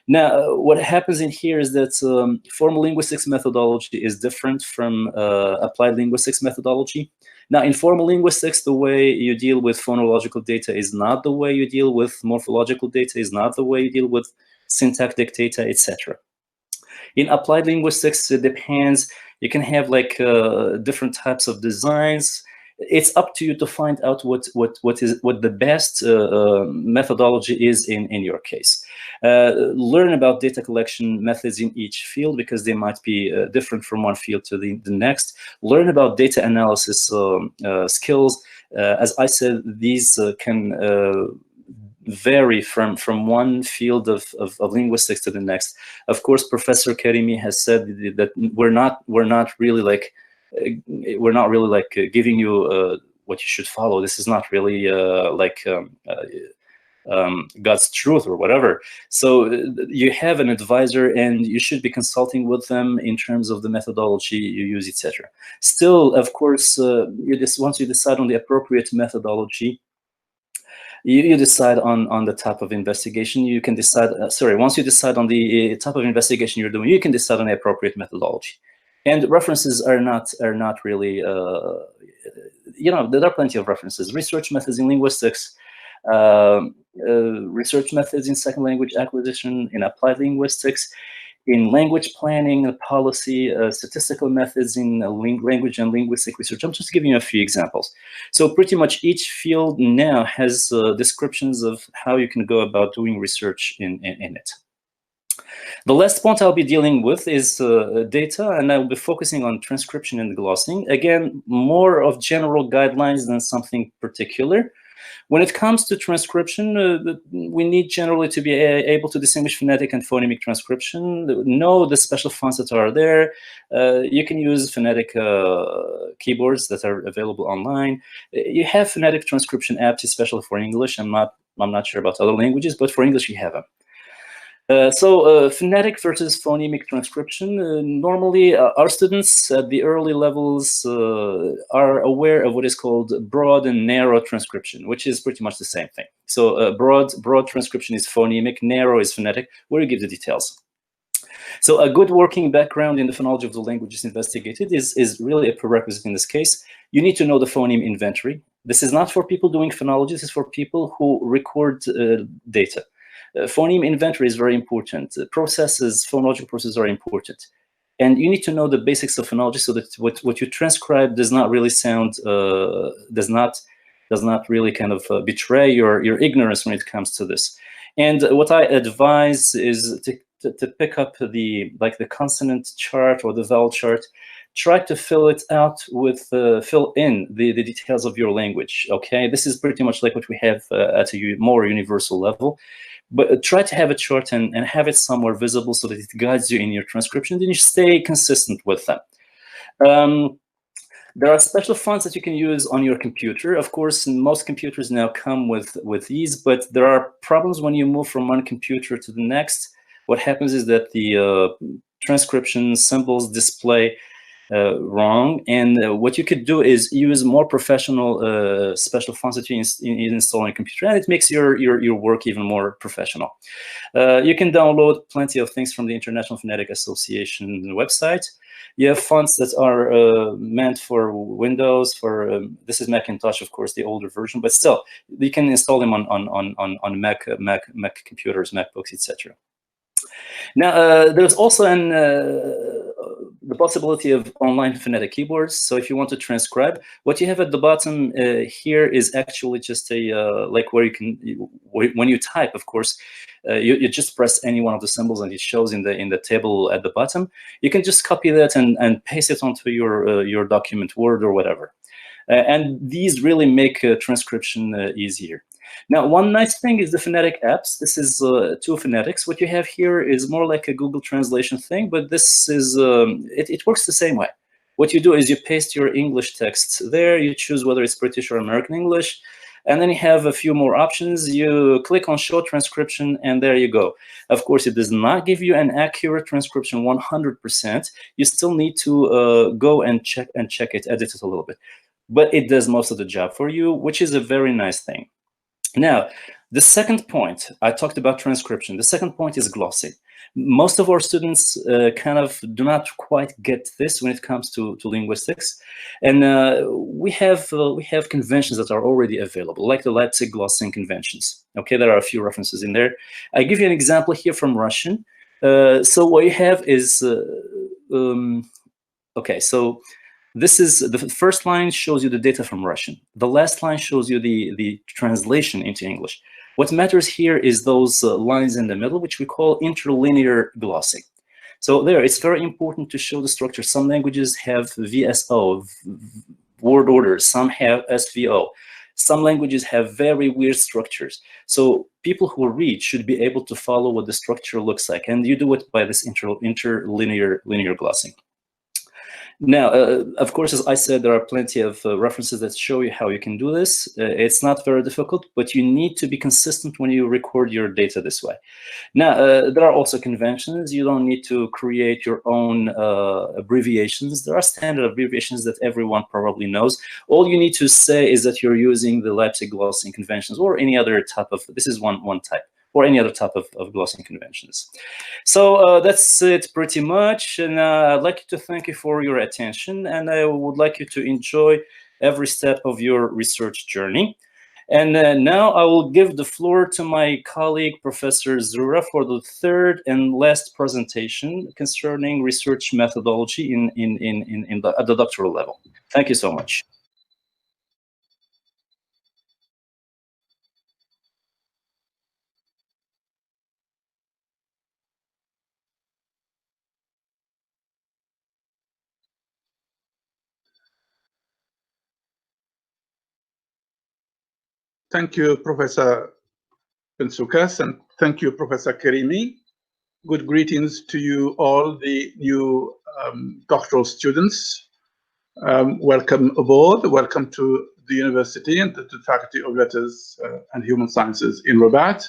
Now, what happens in here is that formal linguistics methodology is different from applied linguistics methodology. Now, in formal linguistics, the way you deal with phonological data is not the way you deal with morphological data, is not the way you deal with syntactic data, etc. In applied linguistics, it depends. You can have like different types of designs. It's up to you to find out what the best methodology is in your case. Learn about data collection methods in each field because they might be different from one field to the next. Learn about data analysis skills. As I said, these can vary from one field of linguistics to the next. Of course, Professor Keriemi has said that we're not really like giving you what you should follow. This is not really God's truth or whatever. So you have an advisor, and you should be consulting with them in terms of the methodology you use, etc. Still, of course, once you decide on the appropriate methodology, you decide on the type of investigation. You can decide. Once you decide on the type of investigation you're doing, you can decide on the appropriate methodology. And references are not really. There are plenty of references. Research methods in linguistics, research methods in second language acquisition, in applied linguistics, in language planning, policy, statistical methods in language and linguistic research. I'm just giving you a few examples. So pretty much each field now has descriptions of how you can go about doing research in it. The last point I'll be dealing with is data, and I'll be focusing on transcription and glossing. Again, more of general guidelines than something particular. When it comes to transcription, we need generally to be able to distinguish phonetic and phonemic transcription, know the special fonts that are there. You can use phonetic keyboards that are available online. You have phonetic transcription apps, especially for English. I'm not sure about other languages, but for English, you have them. So phonetic versus phonemic transcription. Normally, our students at the early levels are aware of what is called broad and narrow transcription, which is pretty much the same thing. So broad transcription is phonemic, narrow is phonetic. Where you give the details. So a good working background in the phonology of the languages investigated is really a prerequisite in this case. You need to know the phoneme inventory. This is not for people doing phonology. This is for people who record data. Phoneme inventory is very important. Processes, phonological processes are important. And you need to know the basics of phonology so that what you transcribe does not really sound, does not really kind of betray your ignorance when it comes to this. And what I advise is to pick up the consonant chart or the vowel chart. Try to fill it out with, fill in the details of your language, okay? This is pretty much like what we have at a more universal level. But try to have a chart and have it somewhere visible so that it guides you in your transcription, then you stay consistent with them. There are special fonts that you can use on your computer. Of course, most computers now come with these, but there are problems when you move from one computer to the next. What happens is that the transcription symbols display wrong, and what you could do is use more professional special fonts that you install on your computer, and it makes your work even more professional. You can download plenty of things from the International Phonetic Association website. You have fonts that are meant for Windows. For this is Macintosh, of course, the older version, but still, you can install them on Mac computers, MacBooks, etc. Now, there's also the possibility of online phonetic keyboards. So if you want to transcribe, what you have at the bottom here is actually just a, like where you can, when you type, of course, you just press any one of the symbols and it shows in the table at the bottom. You can just copy that and paste it onto your document, Word or whatever. And these really make transcription easier. Now, one nice thing is the phonetic apps. This is two phonetics. What you have here is more like a Google translation thing, but this is, it works the same way. What you do is you paste your English text there, you choose whether it's British or American English, and then you have a few more options. You click on show transcription, and there you go. Of course, it does not give you an accurate transcription 100%. You still need to go and check it, edit it a little bit. But it does most of the job for you, which is a very nice thing. Now, the second point, I talked about transcription. The second point is glossing. Most of our students kind of do not quite get this when it comes to linguistics. And we have conventions that are already available, like the Leipzig glossing conventions. Okay, there are a few references in there. I give you an example here from Russian. So what you have is, okay, so this is the first line shows you the data from Russian. The last line shows you the translation into English. What matters here is those lines in the middle, which we call interlinear glossing. So there, it's very important to show the structure. Some languages have VSO, word orders. Some have SVO. Some languages have very weird structures. So people who read should be able to follow what the structure looks like. And you do it by this interlinear glossing. Now, of course, as I said, there are plenty of references that show you how you can do this. It's not very difficult, but you need to be consistent when you record your data this way. Now, there are also conventions. You don't need to create your own abbreviations. There are standard abbreviations that everyone probably knows. All you need to say is that you're using the Leipzig glossing conventions or any other type of, this is one type, or any other type of glossing conventions. So that's it pretty much, and I'd like to thank you for your attention, and I would like you to enjoy every step of your research journey. And now I will give the floor to my colleague, Professor Zura, for the third and last presentation concerning research methodology at the doctoral level. Thank you so much. Thank you, Professor Bensoukas, and thank you, Professor Keriemi. Good greetings to you all, the new doctoral students. Welcome aboard. Welcome to the university and to the Faculty of Letters and Human Sciences in Rabat.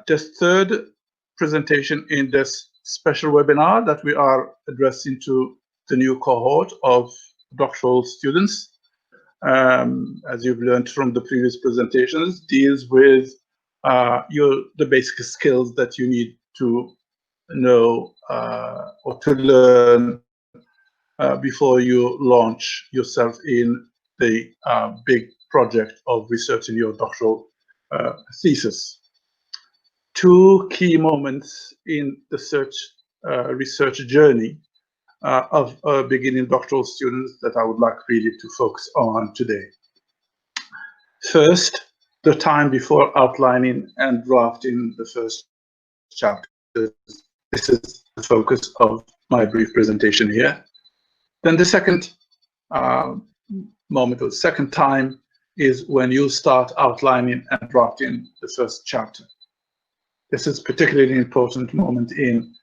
This third presentation in this special webinar that we are addressing to the new cohort of doctoral students, as you've learned from the previous presentations, deals with the basic skills that you need to know or to learn before you launch yourself in the big project of researching your doctoral thesis. Two key moments in the research journey of beginning doctoral students that I would like really to focus on today. First, the time before outlining and drafting the first chapter. This is the focus of my brief presentation here. Then the second moment, or second time, is when you start outlining and drafting the first chapter. This is particularly an important moment in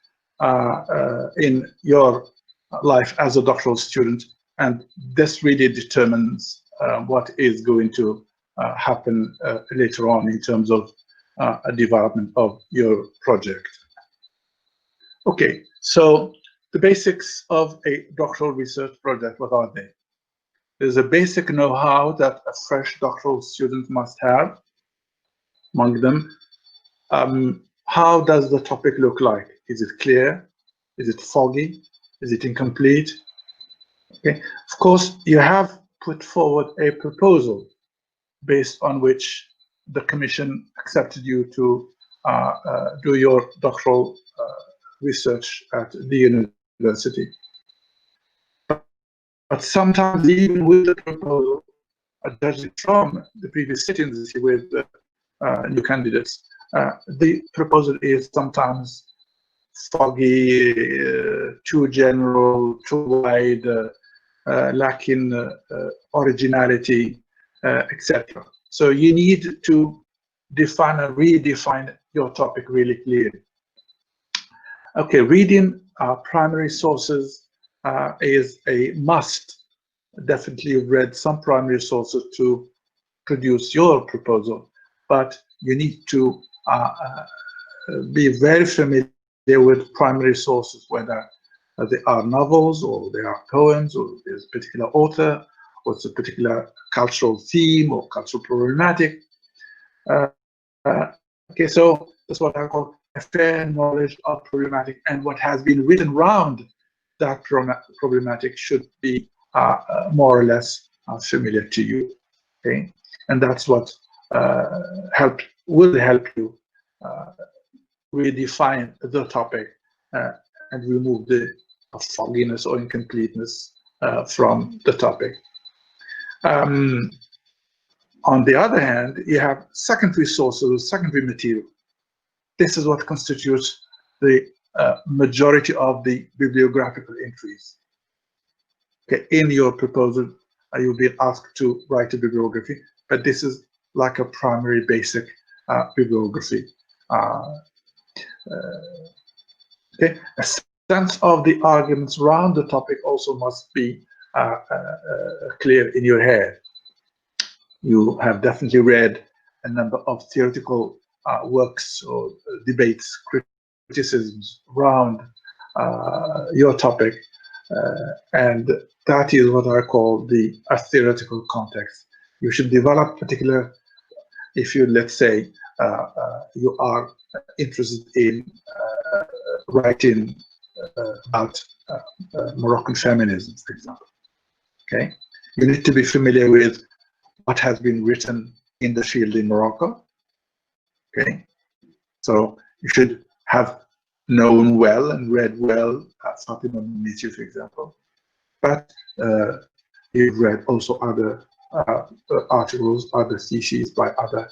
your life as a doctoral student, and this really determines what is going to happen later on in terms of a development of your project. Okay, so the basics of a doctoral research project, what are they? There's a basic know-how that a fresh doctoral student must have. Among them, how does the topic look like? Is it clear? Is it foggy? Is it incomplete? Okay. Of course, you have put forward a proposal based on which the commission accepted you to do your doctoral research at the university. But sometimes, even with the proposal, judging from the previous sittings with new candidates, the proposal is sometimes foggy, too general, too wide, lacking originality, etc. So you need to define and redefine your topic really clearly. Okay, reading primary sources is a must. Definitely you've read some primary sources to produce your proposal, but you need to be very familiar with primary sources, whether they are novels or they are poems or there's a particular author or it's a particular cultural theme or cultural problematic. Okay, so that's what I call a fair knowledge of problematic, and what has been written around that problematic should be more or less familiar to you. Okay, and that's what will help you redefine the topic and remove the fogginess or incompleteness from the topic. On the other hand, you have secondary sources, secondary material. This is what constitutes the majority of the bibliographical entries. Okay, in your proposal, you'll be asked to write a bibliography, but this is like a primary basic bibliography. Okay, a sense of the arguments around the topic also must be clear in your head. You have definitely read a number of theoretical works or debates, criticisms around your topic, and that is what I call a theoretical context. You should develop particular, if you, let's say, you are interested in writing about Moroccan feminism, for example. Okay, you need to be familiar with what has been written in the field in Morocco. Okay, so you should have known well and read well Fatima Miti, for example, but you've read also other articles, other theses by other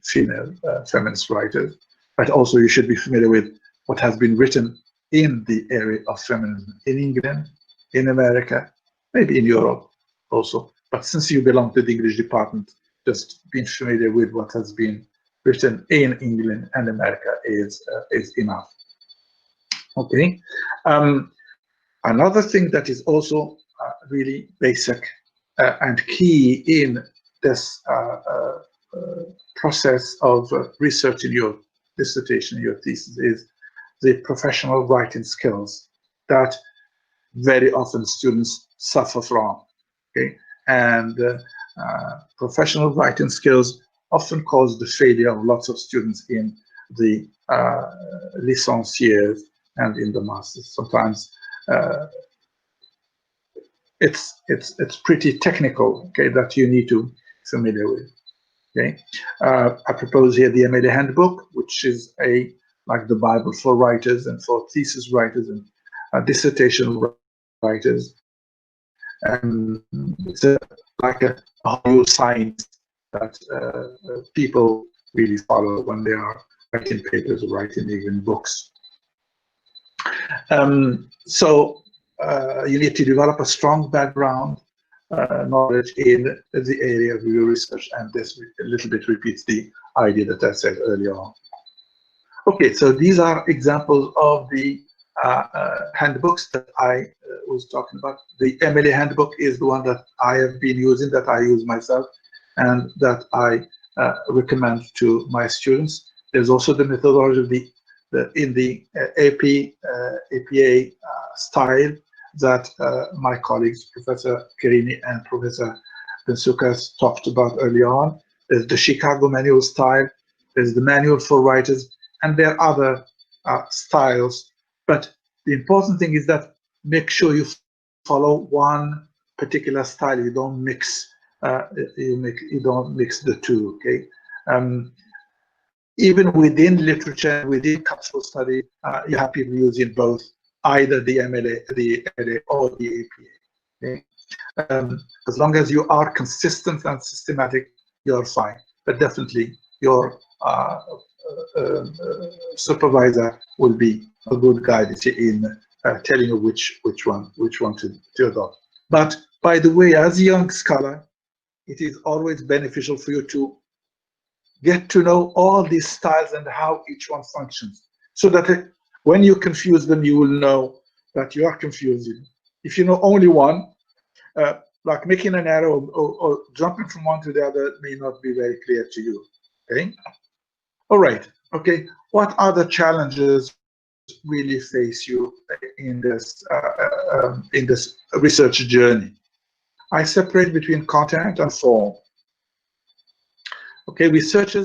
female feminist writers, but also you should be familiar with what has been written in the area of feminism in England, in America, maybe in Europe also. But since you belong to the English department, just being familiar with what has been written in England and America is enough. Okay. Another thing that is also really basic and key in this process of researching your dissertation, your thesis, is the professional writing skills that very often students suffer from. Okay, and professional writing skills often cause the failure of lots of students in the licence years and in the masters. Sometimes it's pretty technical, okay, that you need to be familiar with. Okay, I propose here the MLA handbook, which is like the Bible for writers and for thesis writers and dissertation writers, and it's like a whole science that people really follow when they are writing papers or writing even books. So you need to develop a strong background knowledge in the area of your research, and this a little bit repeats the idea that I said earlier on. Okay, so these are examples of the handbooks that I was talking about. The MLA handbook is the one that I have been using, that I use myself, and that I recommend to my students. There's also the methodology of in the APA style that my colleagues, Professor Keriemi and Professor Bensoukas, talked about earlier on. There's the Chicago manual style, there's the manual for writers, and there are other styles. But the important thing is that make sure you follow one particular style. You don't mix. You don't mix the two. Okay. Even within literature, within cultural study, you have people using both, either the MLA or the APA. Okay? As long as you are consistent and systematic, you're fine. But definitely, your supervisor will be a good guide in telling you which one to adopt. But by the way, as a young scholar, it is always beneficial for you to get to know all these styles and how each one functions, so that when you confuse them, you will know that you are confusing. If you know only one, like making an arrow or jumping from one to the other may not be very clear to you. Okay. All right. Okay. What other challenges really face you in this research journey? I separate between content and form. Okay, a researcher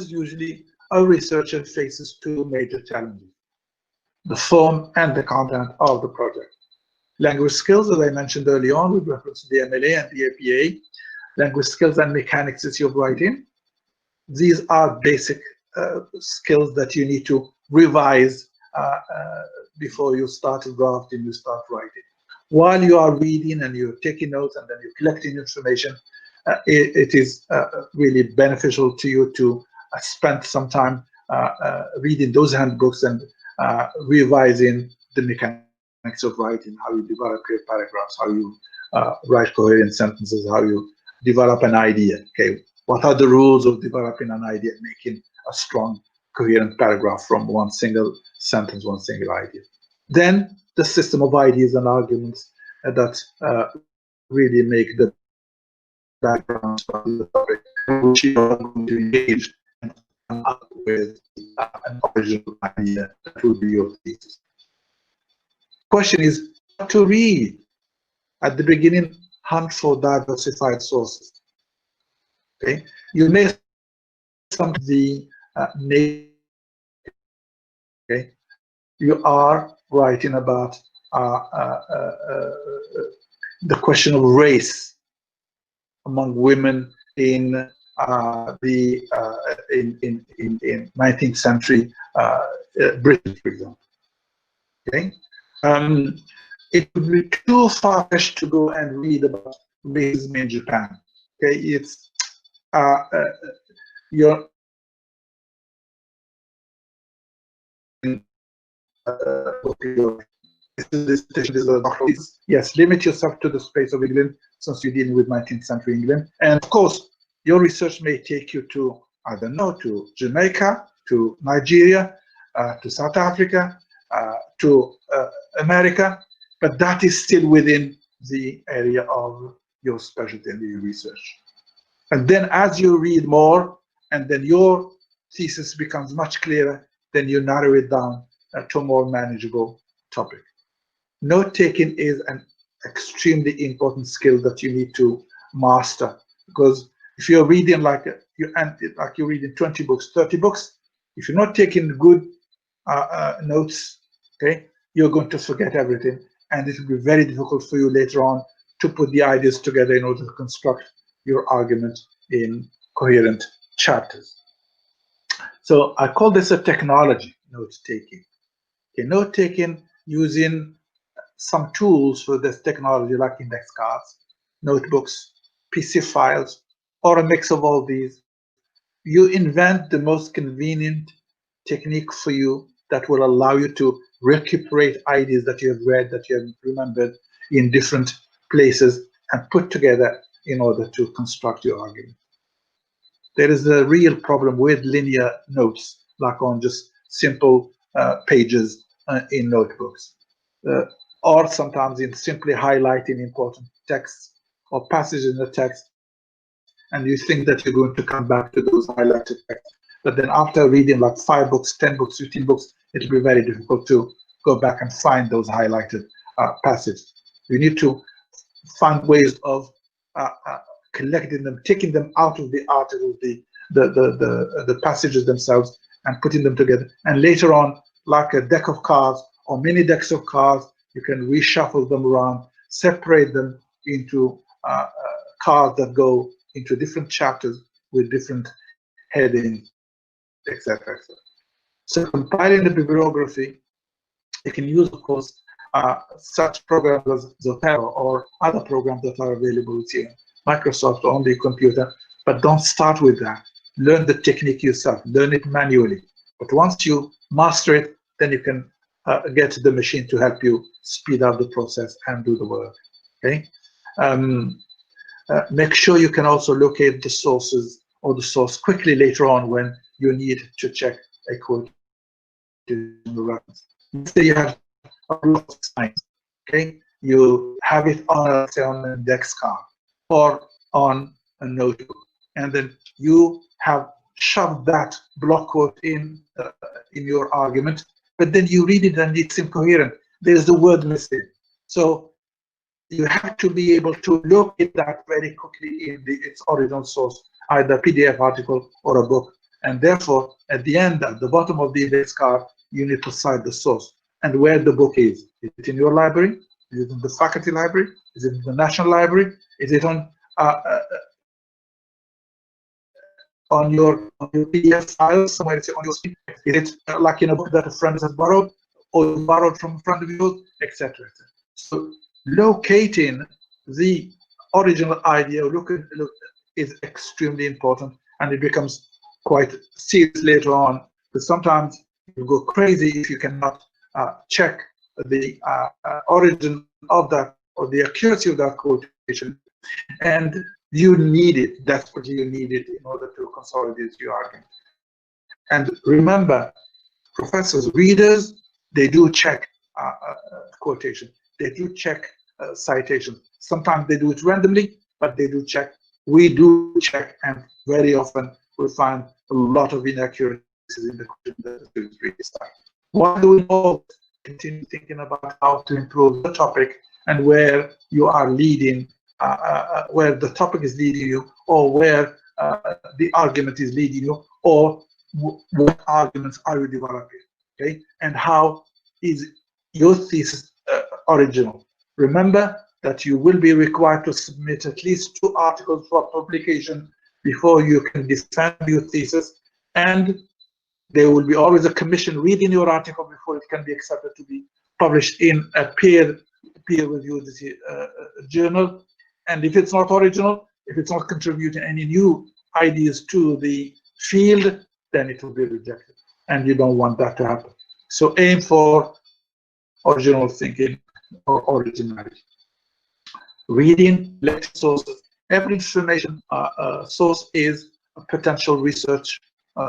faces two major challenges: the form and the content of the project. Language skills, as I mentioned early on with reference to the MLA and the APA, language skills and mechanics of writing. These are basic skills that you need to revise before you start drafting, you start writing. While you are reading and you're taking notes and then you're collecting information, it is really beneficial to you to spend some time reading those handbooks and revising the mechanics of writing, how you develop clear paragraphs, how you write coherent sentences, how you develop an idea. Okay, what are the rules of developing an idea, making a strong, coherent paragraph from one single sentence, one single idea? Then the system of ideas and arguments that really make the background of the topic, which you are going to engage and come up with an original idea that will be your thesis. Question is what to read. At the beginning, hunt for diversified sources. Okay, you may some of the okay, you are writing about the question of race among women in the 19th century Britain, for example. Okay, it would be too far-fetched to go and read about racism in Japan. Okay, it's you're yes, limit yourself to the space of England, since you're dealing with 19th century England. And of course, Your research may take you to, I don't know, to Jamaica, to Nigeria, to South Africa, to America, but that is still within the area of your specialty and your research. And then as you read more, and then your thesis becomes much clearer, then you narrow it down to a more manageable topic. Note-taking is an extremely important skill that you need to master, because if you're reading like you're reading 20 books, 30 books, if you're not taking good notes, okay, you're going to forget everything, and it will be very difficult for you later on to put the ideas together in order to construct your argument in coherent chapters. So I call this a technology, note-taking. Okay, note-taking using some tools for this technology like index cards, notebooks, PC files, or a mix of all these. You invent the most convenient technique for you that will allow you to recuperate ideas that you have read, that you have remembered in different places, and put together in order to construct your argument. There is a real problem with linear notes, like on just simple pages in notebooks, or sometimes in simply highlighting important texts or passages in the text, and you think that you're going to come back to those highlighted texts. But then after reading like 5 books, 10 books, 15 books, it'll be very difficult to go back and find those highlighted passages. You need to find ways of collecting them, taking them out of the article, the passages themselves, and putting them together. And later on, like a deck of cards or many decks of cards, you can reshuffle them around, separate them into cards that go into different chapters with different headings, etc. So compiling the bibliography, you can use, of course, such programs as Zotero or other programs that are available with you, Microsoft on the computer, but don't start with that. Learn the technique yourself, learn it manually. But once you master it, then you can get the machine to help you speed up the process and do the work. Okay. Make sure you can also locate the sources or the source quickly later on when you need to check a quote. Reference. Say you have a lot of science, okay? You have it on, say, on an index card or on a notebook, and then you have shoved that block quote in your argument, but then you read it and it's incoherent. There's the word missing. So you have to be able to locate that very quickly in its original source, either a PDF article or a book. And therefore, at the end, at the bottom of the index card, you need to cite the source and where the book is. Is it in your library? Is it in the faculty library? Is it in the National Library? Is it on your PDF file somewhere? It's on your screen? Is it like in a book that a friend has borrowed, or borrowed from a friend of yours, etc. So locating the original idea is extremely important, and it becomes quite serious later on, because sometimes you go crazy if you cannot check the origin of that or the accuracy of that quotation, and you need it, desperately you need it in order to consolidate your argument. And remember, professors, readers, they do check quotation, they do check citation. Sometimes they do it randomly, but they do check. We do check, and very often we find a lot of inaccuracies in the question that the students really start. Why do we all continue thinking about how to improve the topic and where you are leading, where the topic is leading you, or where the argument is leading you, or what arguments are you developing, okay? And how is your thesis original? Remember that you will be required to submit at least 2 articles for publication before you can defend your thesis, and there will be always a commission reading your article before it can be accepted to be published in a peer-reviewed journal. And if it's not original, if it's not contributing any new ideas to the field, then it will be rejected, and you don't want that to happen. So aim for original thinking or originality. Reading lecture sources Every information source is a potential research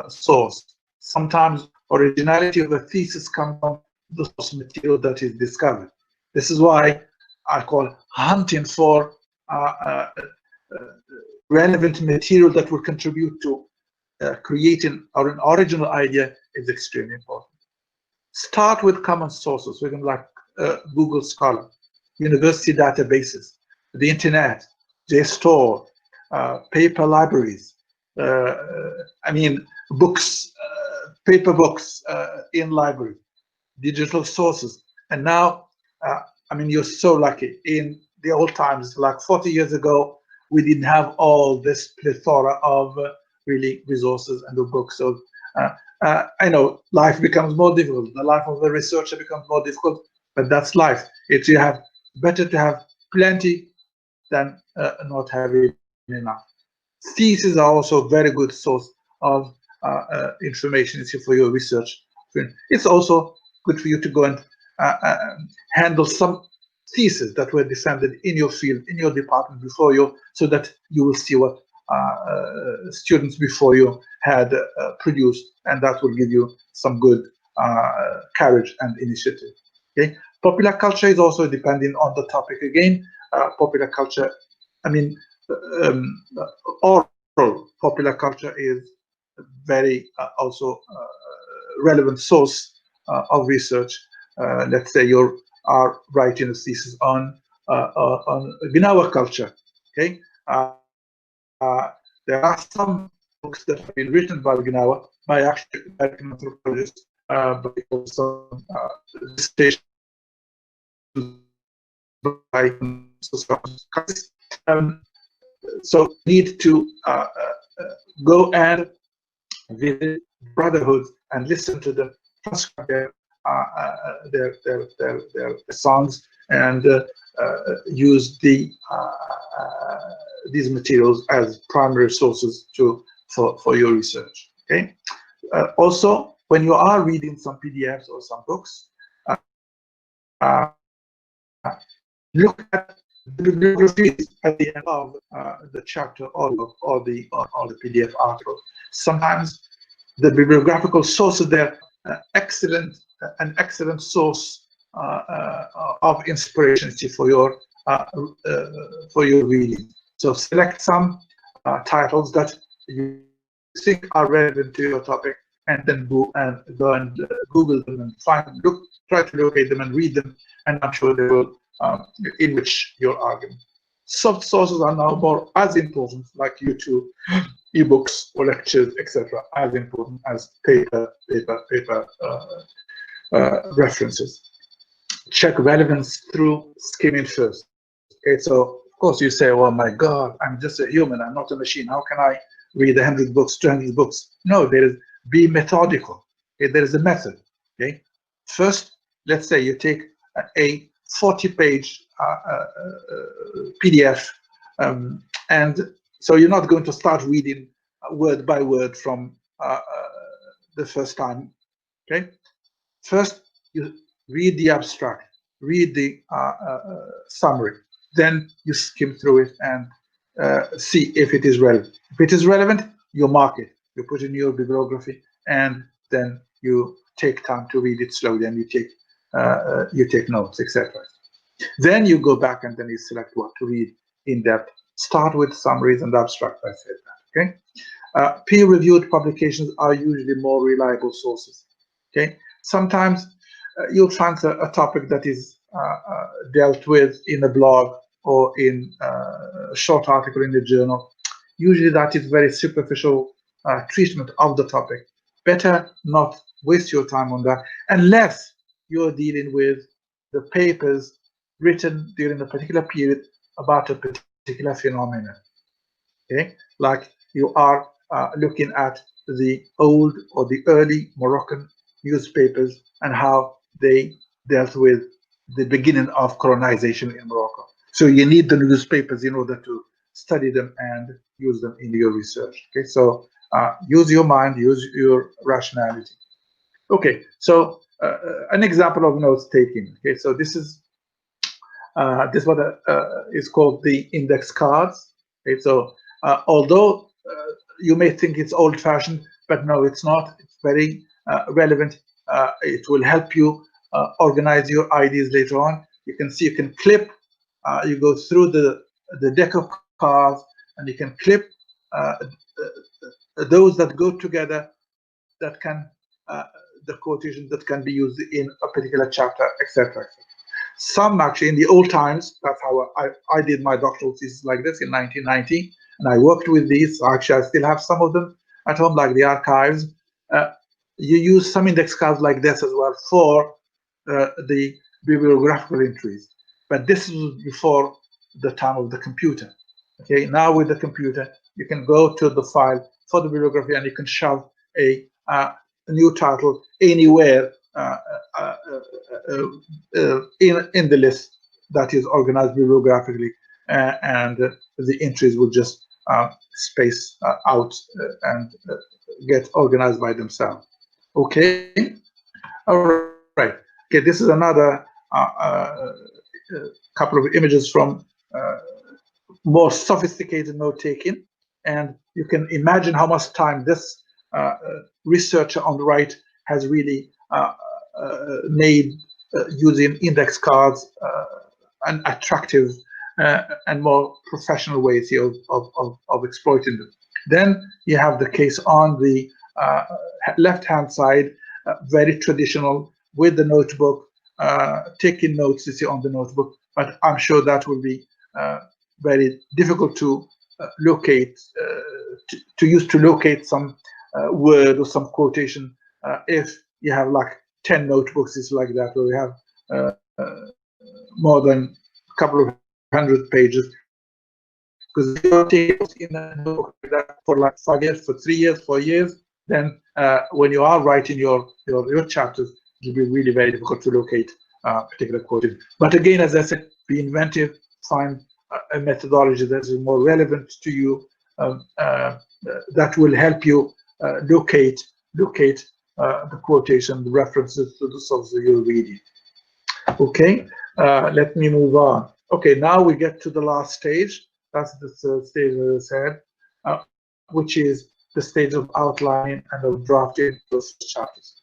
source. Sometimes originality of a thesis comes from the source material that is discovered. This is why I call hunting for relevant material that will contribute to creating an original idea is extremely important. Start with common sources, like Google Scholar, university databases, the internet, JSTOR, paper libraries, books, paper books in library, digital sources. And now, you're so lucky. In the old times, like 40 years ago, we didn't have all this plethora of really resources and the books. So I know life becomes more difficult. The life of the researcher becomes more difficult, but that's life. It's better to have plenty than not having enough. Theses are also a very good source of information for your research. It's also good for you to go and handle some theses that were defended in your field, in your department before you, so that you will see what students before you had produced, and that will give you some good courage and initiative. Okay, popular culture is also depending on the topic again. Popular culture, oral popular culture is very also relevant source of research. Let's say you are writing a thesis on Gnawa culture. Okay, there are some books that have been written by Gnawa by actually American anthropologists, but also stations by so need to go and visit brotherhoods and listen to them, transcribe their songs, and use these materials as primary sources for your research. Okay. Also, when you are reading some PDFs or some books, look at the bibliographies at the end of the chapter or the PDF article. Sometimes the bibliographical sources there an excellent source of inspiration for your reading. So select some titles that you think are relevant to your topic, and then go and Google them and try to locate them and read them, and I'm sure they will enrich your argument. Soft sources are now more as important, like YouTube, ebooks or lectures, etc., as important as paper references. Check relevance through skimming first. Okay, so of course you say, "Well, my God, I'm just a human. I'm not a machine. How can I read 100 books, 200 books?" No, be methodical. Okay, there is a method. Okay, first, let's say you take a 40-page PDF, and so you're not going to start reading word by word from the first time. Okay, first you read the abstract, read the summary, then you skim through it and see if it is relevant. If it is relevant, you mark it, you put in your bibliography, and then you take time to read it slowly, and you take notes, etc. Then you go back and then you select what to read in depth. Start with summaries and abstract. I said that. Okay. Peer-reviewed publications are usually more reliable sources. Okay. Sometimes you'll find a topic that is dealt with in a blog or in a short article in the journal. Usually that is very superficial treatment of the topic. Better not waste your time on that unless you're dealing with the papers written during a particular period about a particular phenomenon. Okay, like you are looking at the old or the early Moroccan newspapers and how they dealt with the beginning of colonization in Morocco. So you need the newspapers in order to study them and use them in your research. Okay, so use your mind, use your rationality. Okay, so an example of notes taking. Okay, so this is what is called the index cards. Okay, so although you may think it's old-fashioned, but no, it's not. It's very relevant. It will help you organize your ideas later on. You can see you can clip. You go through the deck of cards, and you can clip those that go together, that can the quotation that can be used in a particular chapter, etc. Some actually in the old times, that's how I did my doctoral thesis like this in 1990, and I worked with these. Actually, I still have some of them at home, like the archives. You use some index cards like this as well for the bibliographical entries, but this was before the time of the computer. Okay, now with the computer, you can go to the file for the bibliography, and you can shove a new title anywhere in the list that is organized bibliographically, and the entries will just space out and get organized by themselves. Okay, all right. Okay, this is another couple of images from more sophisticated note taking, and you can imagine how much time this researcher on the right has really made using index cards an attractive and more professional ways of exploiting them. Then you have the case on the left-hand side, very traditional, with the notebook, taking notes you see on the notebook, but I'm sure that will be very difficult to locate, to use to locate some word or some quotation if you have like 10 notebooks. It's like that, where we have more than a couple of hundred pages, because if you take in a notebook for like 5 years, for 3 years, 4 years, then when you are writing your chapters, it will be really very difficult to locate particular quotation. But again, as I said, be inventive, find a methodology that is more relevant to you, that will help you locate the quotation, the references to the source that you're reading. Okay, let me move on. Okay, now we get to the last stage. That's the third stage, as I said, which is the stage of outlining and of drafting those chapters.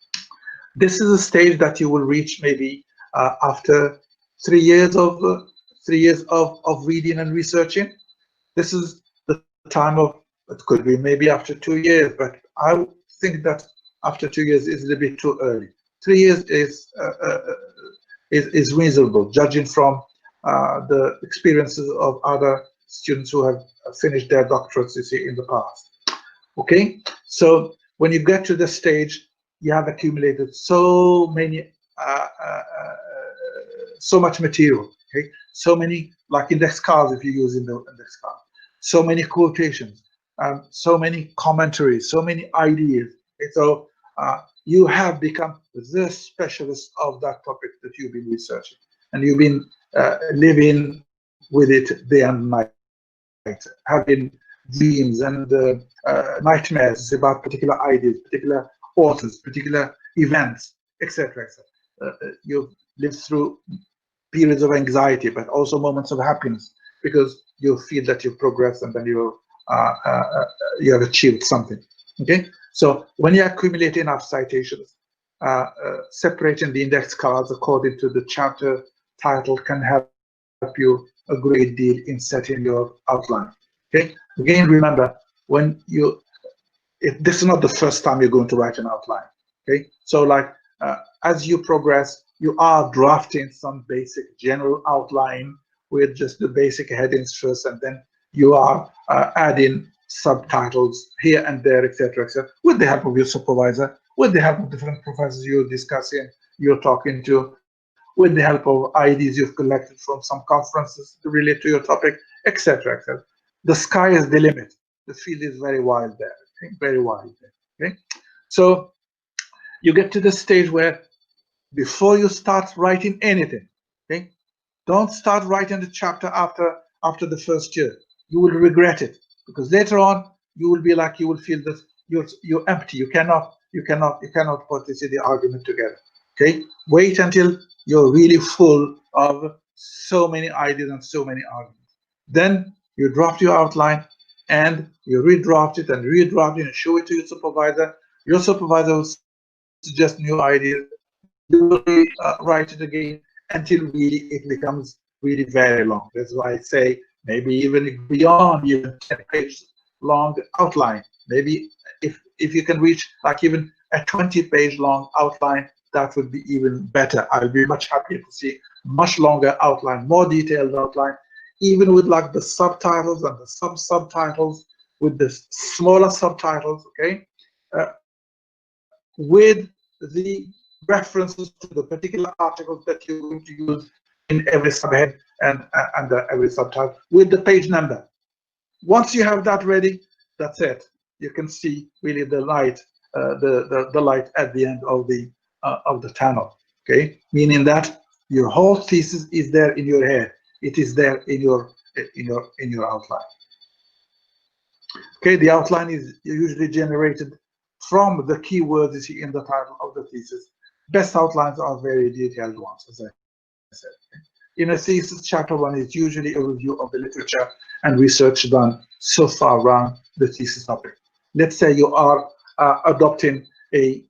This is a stage that you will reach maybe after 3 years of 3 years of reading and researching. This is the time of, it could be maybe after 2 years, but I think that after 2 years is a little bit too early. 3 years is reasonable, judging from the experiences of other students who have finished their doctorates, you see, in the past. Okay, so when you get to this stage, you have accumulated so many, so much material. Okay, so many, like index cards, if you use in the index card, so many quotations, so many commentaries, so many ideas. Okay, so you have become the specialist of that topic that you've been researching, and you've been living with it day and night, having dreams and nightmares about particular ideas, particular authors, particular events, etc., etc. You've lived through periods of anxiety, but also moments of happiness, because you feel that you've progressed and then you have achieved something. Okay, so when you accumulate enough citations, separating the index cards according to the chapter title can help you a great deal in setting your outline. Okay, again, remember, when you, this is not the first time you're going to write an outline. Okay, so like as you progress, you are drafting some basic general outline with just the basic headings first, and then you are adding subtitles here and there, etc., etc., with the help of your supervisor, with the help of different professors you're discussing, you're talking to, with the help of ideas you've collected from some conferences to relate to your topic, etc., etc. The sky is the limit. The field is very wide there, okay? Very wide there. Okay, so you get to the stage where, before you start writing anything, okay, don't start writing the chapter after the first year. You will regret it, because later on you will be like, you will feel that you're empty. You cannot put this in the argument together. Okay, wait until you're really full of so many ideas and so many arguments. Then You draft your outline and you redraft it and redraft it and show it to your supervisor. Your supervisor will suggest new ideas. You will write it again until really it becomes really very long. That's why I say maybe even beyond even 10-page long outline. Maybe if you can reach like even a 20-page long outline, that would be even better. I'll be much happier to see much longer outline, more detailed outline, even with like the subtitles and the subtitles, with the smaller subtitles, okay, with the references to the particular articles that you're going to use in every subhead and under every subtitle, with the page number. Once you have that ready, that's it. You can see really the light, the light at the end of the tunnel. Okay, meaning that your whole thesis is there in your head. It is there in your outline. Okay, the outline is usually generated from the keywords you see in the title of the thesis. Best outlines are very detailed ones, as I said. In a thesis, chapter 1 is usually a review of the literature and research done so far around the thesis topic. Let's say you are adopting a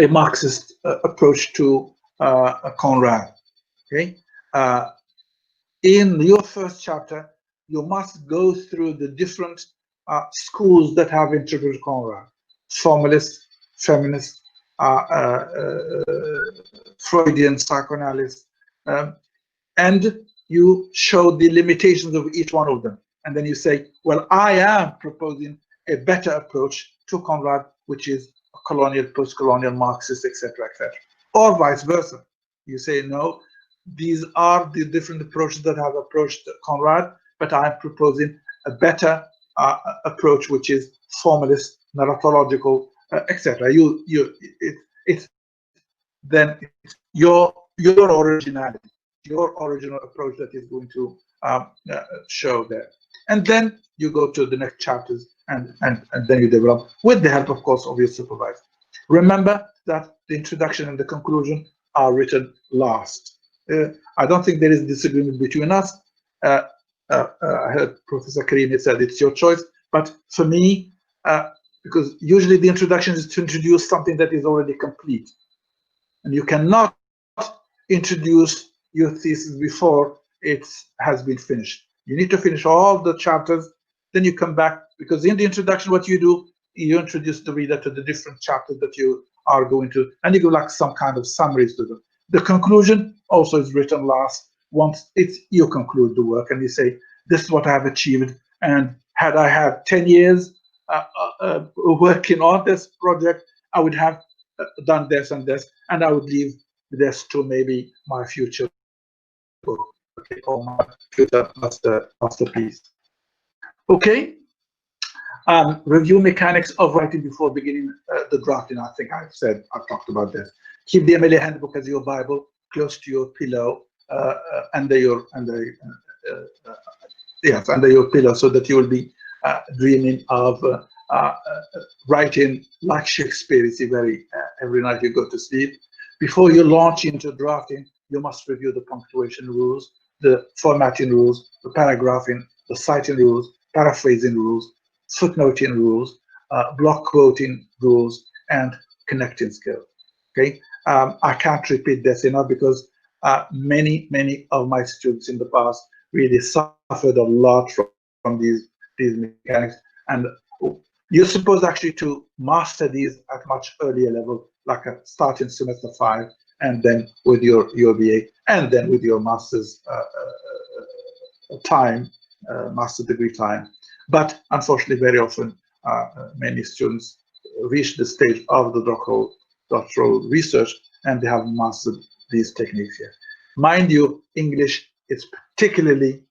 Marxist approach to Conrad. Okay, in your first chapter, you must go through the different schools that have introduced Conrad: formalist, feminist, Freudian, psychoanalyst, and you show the limitations of each one of them. And then you say, well, I am proposing a better approach to Conrad, which is a colonial, post-colonial, Marxist, etc., etc. Or vice versa. You say, no, these are the different approaches that have approached Conrad, but I'm proposing a better approach, which is formalist, narratological, etc. It's your originality, your original approach that is going to show there. And then you go to the next chapters and then you develop with the help, of course, of your supervisor. Remember that the introduction and the conclusion are written last. I don't think there is disagreement between us. I heard Professor Kariemi said it's your choice, but for me, because usually the introduction is to introduce something that is already complete, and you cannot introduce your thesis before it has been finished. You need to finish all the chapters, then you come back, because in the introduction, what you do, you introduce the reader to the different chapters that you are going to, and you give like some kind of summaries to them. The conclusion also is written last. Once you conclude the work and you say, this is what I have achieved, and had I had 10 years working on this project, I would have done this and this, and I would leave this to maybe my future book, okay, or my future masterpiece. Okay. Review mechanics of writing before beginning the drafting. I think I've talked about this. Keep the MLA handbook as your Bible close to your pillow, under your pillow, so that you will be dreaming of writing like Shakespeare. It's every night you go to sleep. Before you launch into drafting, you must review the punctuation rules, the formatting rules, the paragraphing, the citing rules, paraphrasing rules, footnoting rules, block quoting rules, and connecting skills. Okay, I can't repeat this enough, because many of my students in the past really suffered a lot from these mechanics, and you're supposed actually to master these at much earlier level, like a starting semester 5, and then with your BA, and then with your master's master degree time. But unfortunately, very often, many students reach the stage of the doctoral research and they have mastered these techniques here. Mind you, English is particularly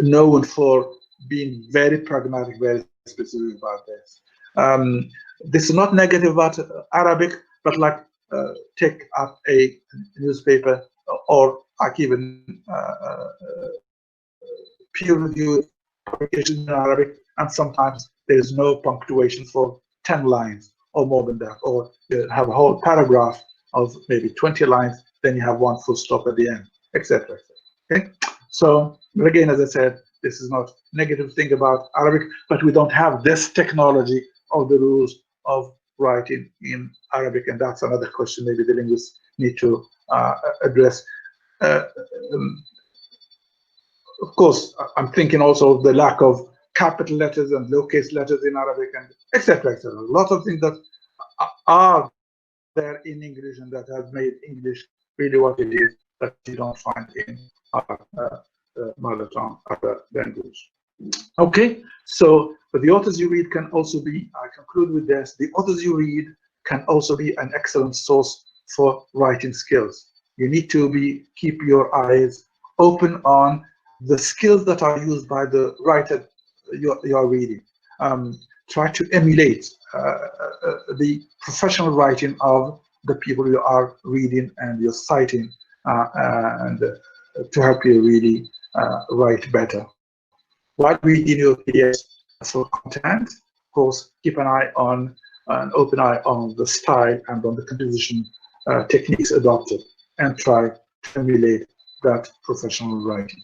known for being very pragmatic, very specific about this. This is not negative about Arabic, but like take up a newspaper, or like even peer-reviewed publications in Arabic, and sometimes there is no punctuation for 10 lines or more than that, or you have a whole paragraph of maybe 20 lines, then you have one full stop at the end. etc. Okay, so again, as I said, this is not negative thing about Arabic, but we don't have this technology of the rules of writing in Arabic, and that's another question maybe the linguists need to address. Of course, I'm thinking also of the lack of capital letters and lowercase letters in Arabic, and etc. etc. A lot of things that are there in English and that have made English really what it is that you don't find in our mother tongue, other language. Okay, so the authors you read can also be, I conclude with this, the authors you read can also be an excellent source for writing skills. You need to keep your eyes open on the skills that are used by the writer you are reading. Try to emulate the professional writing of the people you are reading and you're citing, and to help you really write better. While reading your PDFs for content, of course, keep an open eye on the style and on the composition techniques adopted, and try to emulate that professional writing.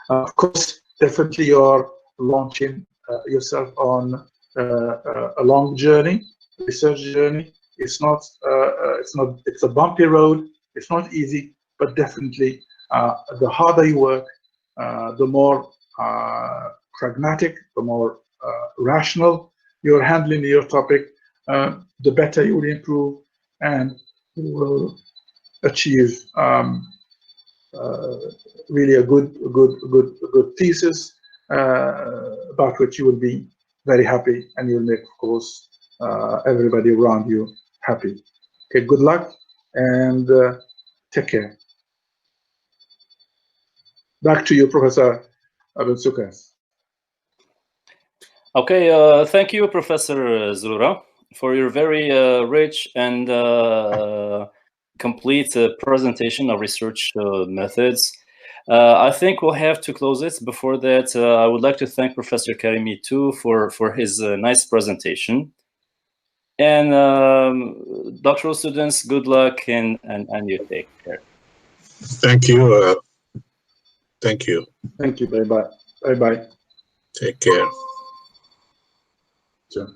Of course, definitely you're launching yourself on a long journey, research journey. It's a bumpy road. It's not easy, but definitely the harder you work, the more pragmatic, the more rational you're handling your topic, the better you will improve, and you will achieve really a good thesis about which you will be very happy, and you'll make, of course, everybody around you happy. Okay, good luck and take care. Back to you, Professor Bensoukas. Okay, thank you, Professor Zurura, for your very rich and complete presentation of research methods. I think we'll have to close it. Before that, I would like to thank Professor Kariemi too for his nice presentation. And doctoral students, good luck and you take care. Thank you. Thank you. Thank you. Bye bye. Bye bye. Take care. Sure.